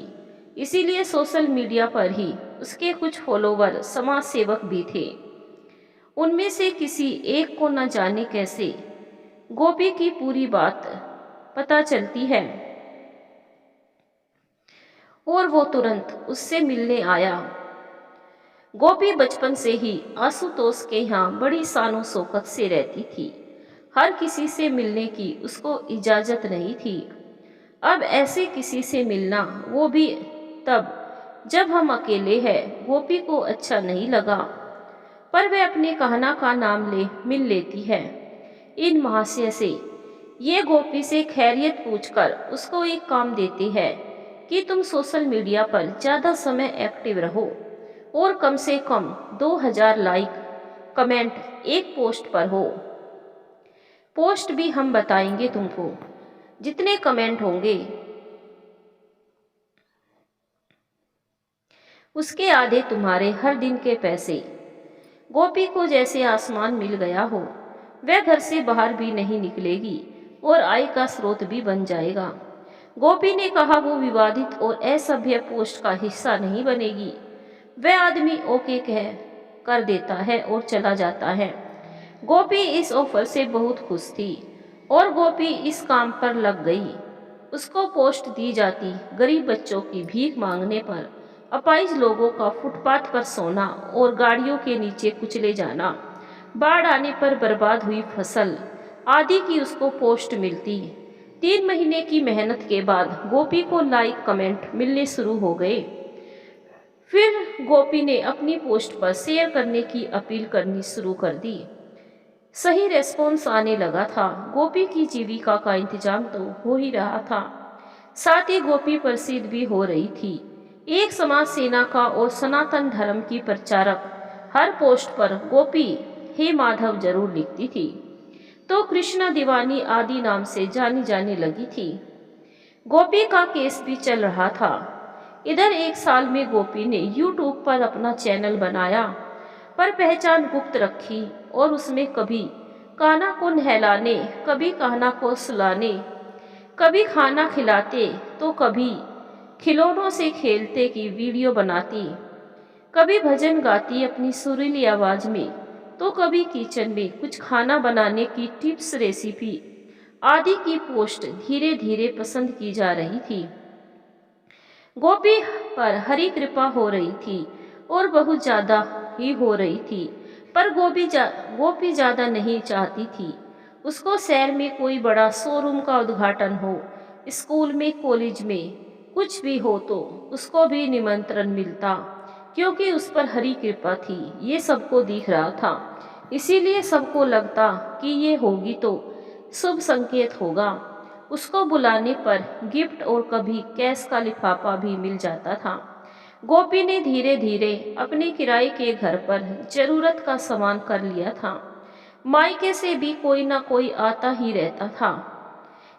इसीलिए सोशल मीडिया पर ही उसके कुछ फॉलोवर समाज सेवक भी थे। उनमें से किसी एक को न जाने कैसे गोपी की पूरी बात पता चलती है और वो तुरंत उससे मिलने आया। गोपी बचपन से ही आशुतोष के यहाँ बड़ी शानो शौकत से रहती थी। हर किसी से मिलने की उसको इजाजत नहीं थी। अब ऐसे किसी से मिलना, वो भी तब जब हम अकेले हैं, गोपी को अच्छा नहीं लगा। पर वह अपने कहना का नाम ले मिल लेती है। इन महाशय से ये गोपी से खैरियत पूछकर उसको एक काम देती है कि तुम सोशल मीडिया पर ज़्यादा समय एक्टिव रहो और कम से कम 2000 लाइक कमेंट एक पोस्ट पर हो। पोस्ट भी हम बताएंगे तुमको, जितने कमेंट होंगे उसके आधे तुम्हारे हर दिन के पैसे। गोपी को जैसे आसमान मिल गया हो। वह घर से बाहर भी नहीं निकलेगी और आय का स्रोत भी बन जाएगा। गोपी ने कहा वो विवादित और असभ्य पोस्ट का हिस्सा नहीं बनेगी। वह आदमी ओके कह कर देता है और चला जाता है। गोपी इस ऑफर से बहुत खुश थी और गोपी इस काम पर लग गई। उसको पोस्ट दी जाती गरीब बच्चों की भीख मांगने पर, अपाहिज लोगों का फुटपाथ पर सोना और गाड़ियों के नीचे कुचले जाना, बाढ़ आने पर बर्बाद हुई फसल आदि की उसको पोस्ट मिलती। 3 महीने की मेहनत के बाद गोपी को लाइक कमेंट मिलने शुरू हो गए। फिर गोपी ने अपनी पोस्ट पर शेयर करने की अपील करनी शुरू कर दी। सही रेस्पॉन्स आने लगा था। गोपी की जीविका का इंतजाम तो हो ही रहा था, साथ ही गोपी प्रसिद्ध भी हो रही थी। एक समाज सेना का और सनातन धर्म की प्रचारक हर पोस्ट पर गोपी हे माधव जरूर लिखती थी, तो कृष्णा दीवानी आदि नाम से जानी जाने लगी थी। गोपी का केस भी चल रहा था। इधर एक साल में गोपी ने यूट्यूब पर अपना चैनल बनाया, पर पहचान गुप्त रखी और उसमें कभी कान्हा को नहलाने, कभी कान्हा को सुलाने, कभी खाना खिलाते तो कभी खिलौनों से खेलते की वीडियो बनाती, कभी भजन गाती अपनी सुरीली आवाज में, तो कभी किचन में कुछ खाना बनाने की टिप्स रेसिपी आदि की पोस्ट धीरे धीरे पसंद की जा रही थी। गोपी पर हरी कृपा हो रही थी और बहुत ज्यादा ही हो रही थी। पर गोपी ज्यादा नहीं चाहती थी। उसको शहर में कोई बड़ा शोरूम का उद्घाटन हो, स्कूल में, कॉलेज में कुछ भी हो तो उसको भी निमंत्रण मिलता, क्योंकि उस पर हरी कृपा थी। ये सबको दिख रहा था, इसीलिए सबको लगता कि ये होगी तो शुभ संकेत होगा। उसको बुलाने पर गिफ्ट और कभी कैश का लिफाफा भी मिल जाता था। गोपी ने धीरे धीरे अपने किराए के घर पर जरूरत का सामान कर लिया था। मायके से भी कोई ना कोई आता ही रहता था।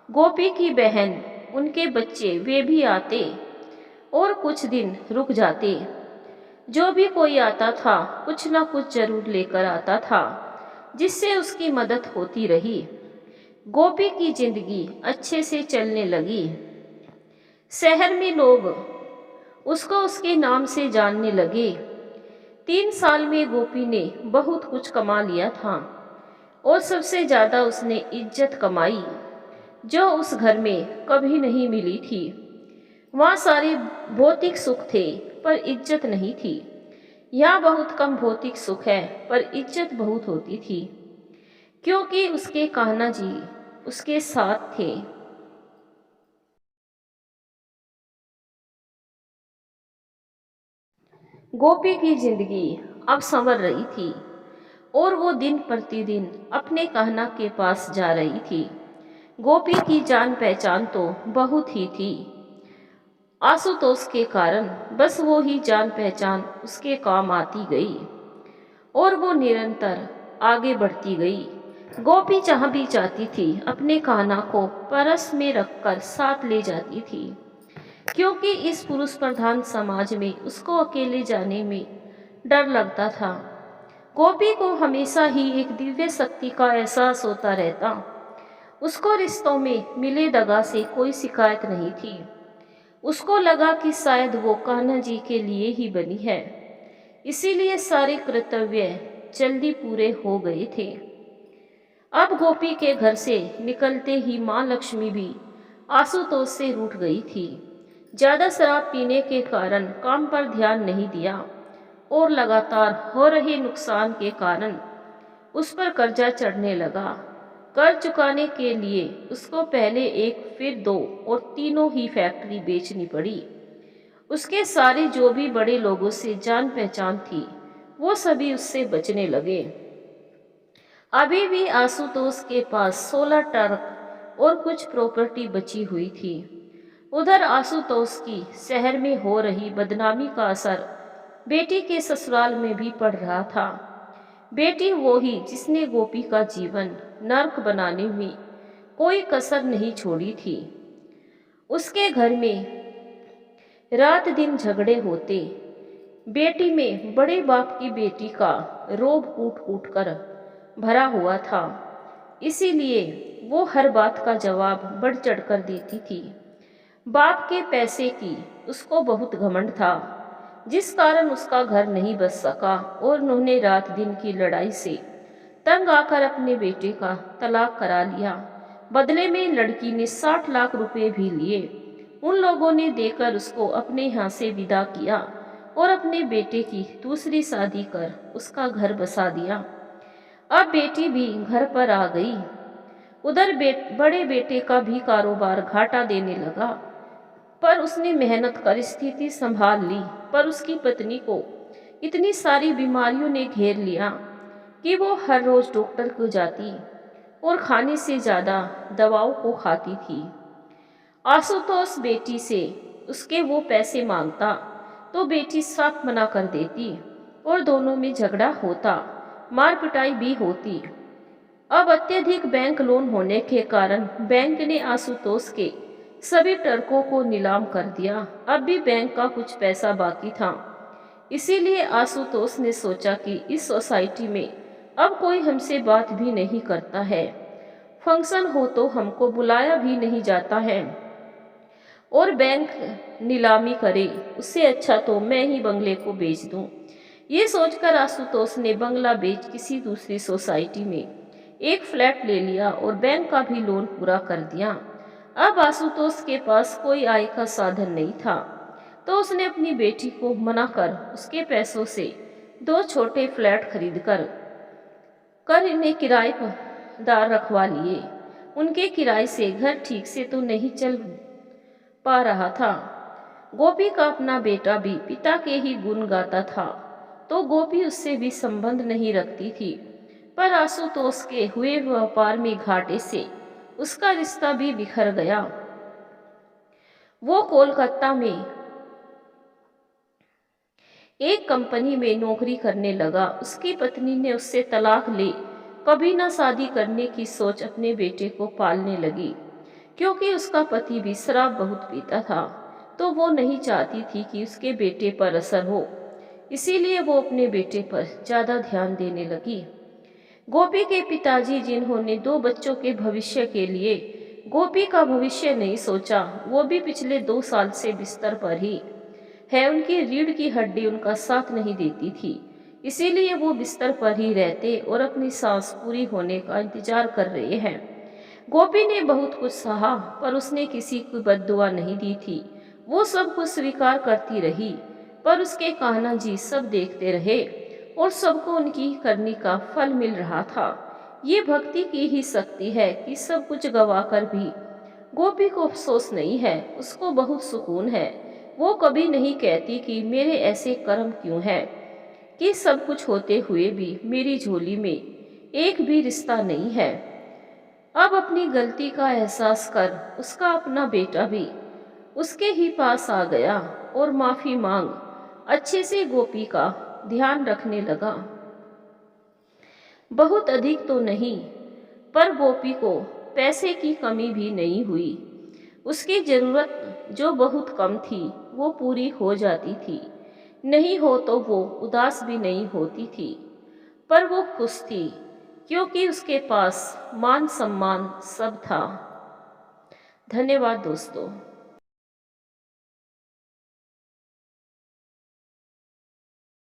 गोपी की बहन, उनके बच्चे, वे भी आते और कुछ दिन रुक जाते। जो भी कोई आता था कुछ ना कुछ जरूर लेकर आता था, जिससे उसकी मदद होती रही। गोपी की जिंदगी अच्छे से चलने लगी। शहर में लोग उसको उसके नाम से जानने लगे। 3 साल में गोपी ने बहुत कुछ कमा लिया था और सबसे ज्यादा उसने इज्जत कमाई, जो उस घर में कभी नहीं मिली थी। वहाँ सारे भौतिक सुख थे पर इज्जत नहीं थी। यहाँ बहुत कम भौतिक सुख है पर इज्जत बहुत होती थी, क्योंकि उसके कान्हा जी उसके साथ थे। गोपी की जिंदगी अब संवर रही थी और वो दिन प्रतिदिन अपने कान्हा के पास जा रही थी। गोपी की जान पहचान तो बहुत ही थी। आशुतोष के कारण बस वो ही जान पहचान उसके काम आती गई और वो निरंतर आगे बढ़ती गई। गोपी जहाँ भी जाती थी अपने कान्हा को परस में रखकर साथ ले जाती थी, क्योंकि इस पुरुष प्रधान समाज में उसको अकेले जाने में डर लगता था। गोपी को हमेशा ही एक दिव्य शक्ति का एहसास होता रहता। उसको रिश्तों में मिले दगा से कोई शिकायत नहीं थी। उसको लगा कि शायद वो कान्हा जी के लिए ही बनी है, इसीलिए सारे कर्तव्य जल्दी पूरे हो गए थे। अब गोपी के घर से निकलते ही माँ लक्ष्मी भी आशुतोष से रूठ गई थी। ज्यादा शराब पीने के कारण काम पर ध्यान नहीं दिया और लगातार हो रहे नुकसान के कारण उस पर कर्जा चढ़ने लगा। कर्ज चुकाने के लिए उसको पहले एक फिर दो और तीनों ही फैक्ट्री बेचनी पड़ी। उसके सारे जो भी बड़े लोगों से जान पहचान थी वो सभी उससे बचने लगे। अभी भी आशुतोष के पास 16 ट्रक और कुछ प्रॉपर्टी बची हुई थी। उधर आशुतोष की शहर में हो रही बदनामी का असर बेटी के ससुराल में भी पड़ रहा था। बेटी वो ही जिसने गोपी का जीवन नर्क बनाने में कोई कसर नहीं छोड़ी थी। उसके घर में रात दिन झगड़े होते। बेटी में बड़े बाप की बेटी का रोब कूट कूट कर भरा हुआ था, इसीलिए वो हर बात का जवाब बढ़ चढ़ कर देती थी। बाप के पैसे की उसको बहुत घमंड था, जिस कारण उसका घर नहीं बच सका और उन्होंने रात दिन की लड़ाई से तंग आकर अपने बेटे का तलाक करा लिया। बदले में लड़की ने 60 लाख रुपए भी लिए। उन लोगों ने देकर उसको अपने यहाँ से विदा किया और अपने बेटे की दूसरी शादी कर उसका घर बसा दिया। अब बेटी भी घर पर आ गई। उधर बड़े बेटे का भी कारोबार घाटा देने लगा, पर उसने मेहनत कर स्थिति संभाल ली। पर उसकी पत्नी को इतनी सारी बीमारियों ने घेर लिया कि वो हर रोज डॉक्टर को जाती और खाने से ज्यादा दवाओं को खाती थी। आशुतोष बेटी से उसके वो पैसे मांगता तो बेटी साफ मना कर देती और दोनों में झगड़ा होता, मार पिटाई भी होती। अब अत्यधिक बैंक लोन होने के कारण बैंक ने आशुतोष के सभी ट्रकों को नीलाम कर दिया। अब भी बैंक का कुछ पैसा बाकी था, इसीलिए आशुतोष ने सोचा कि इस सोसाइटी में अब कोई हमसे बात भी नहीं करता है, फंक्शन हो तो हमको बुलाया भी नहीं जाता है और बैंक नीलामी करे, उससे अच्छा तो मैं ही बंगले को बेच दूं। ये सोचकर आशुतोष ने बंगला बेच किसी दूसरी सोसाइटी में एक फ्लैट ले लिया और बैंक का भी लोन पूरा कर दिया। अब आशुतोष के पास कोई आय का साधन नहीं था, तो उसने अपनी बेटी को मना कर उसके पैसों से 2 छोटे फ्लैट खरीद कर इन्हें किराएदार रखवा लिए। उनके किराए से घर ठीक से तो नहीं चल पा रहा था। गोपी का अपना बेटा भी पिता के ही गुण गाता था, तो गोपी उससे भी संबंध नहीं रखती थी। पर आशुतोष के हुए व्यापार में घाटे से उसका रिश्ता भी बिखर गया। वो कोलकाता में एक कंपनी में नौकरी करने लगा। उसकी पत्नी ने उससे तलाक ले कभी ना शादी करने की सोच अपने बेटे को पालने लगी, क्योंकि उसका पति भी शराब बहुत पीता था, तो वो नहीं चाहती थी कि उसके बेटे पर असर हो, इसीलिए वो अपने बेटे पर ज्यादा ध्यान देने लगी। गोपी के पिताजी जिन्होंने 2 बच्चों के भविष्य के लिए गोपी का भविष्य नहीं सोचा, वो भी पिछले 2 साल से बिस्तर पर ही है। उनकी रीढ़ की हड्डी उनका साथ नहीं देती थी, इसीलिए वो बिस्तर पर ही रहते और अपनी सांस पूरी होने का इंतजार कर रहे हैं। गोपी ने बहुत कुछ सहा, पर उसने किसी को बद्दुआ नहीं दी थी। वो सब कुछ स्वीकार करती रही, पर उसके कान्हा जी सब देखते रहे और सबको उनकी करनी का फल मिल रहा था। ये भक्ति की ही शक्ति है कि सब कुछ गवाकर भी गोपी को अफसोस नहीं है, उसको बहुत सुकून है। वो कभी नहीं कहती कि मेरे ऐसे कर्म क्यों हैं कि सब कुछ होते हुए भी मेरी झोली में एक भी रिश्ता नहीं है। अब अपनी गलती का एहसास कर उसका अपना बेटा भी उसके ही पास आ गया और माफी मांग अच्छे से गोपी का ध्यान रखने लगा। बहुत अधिक तो नहीं, पर गोपी को पैसे की कमी भी नहीं हुई। उसकी जरूरत जो बहुत कम थी वो पूरी हो जाती थी, नहीं हो तो वो उदास भी नहीं होती थी। पर वो खुश थी क्योंकि उसके पास मान सम्मान सब था। धन्यवाद दोस्तों।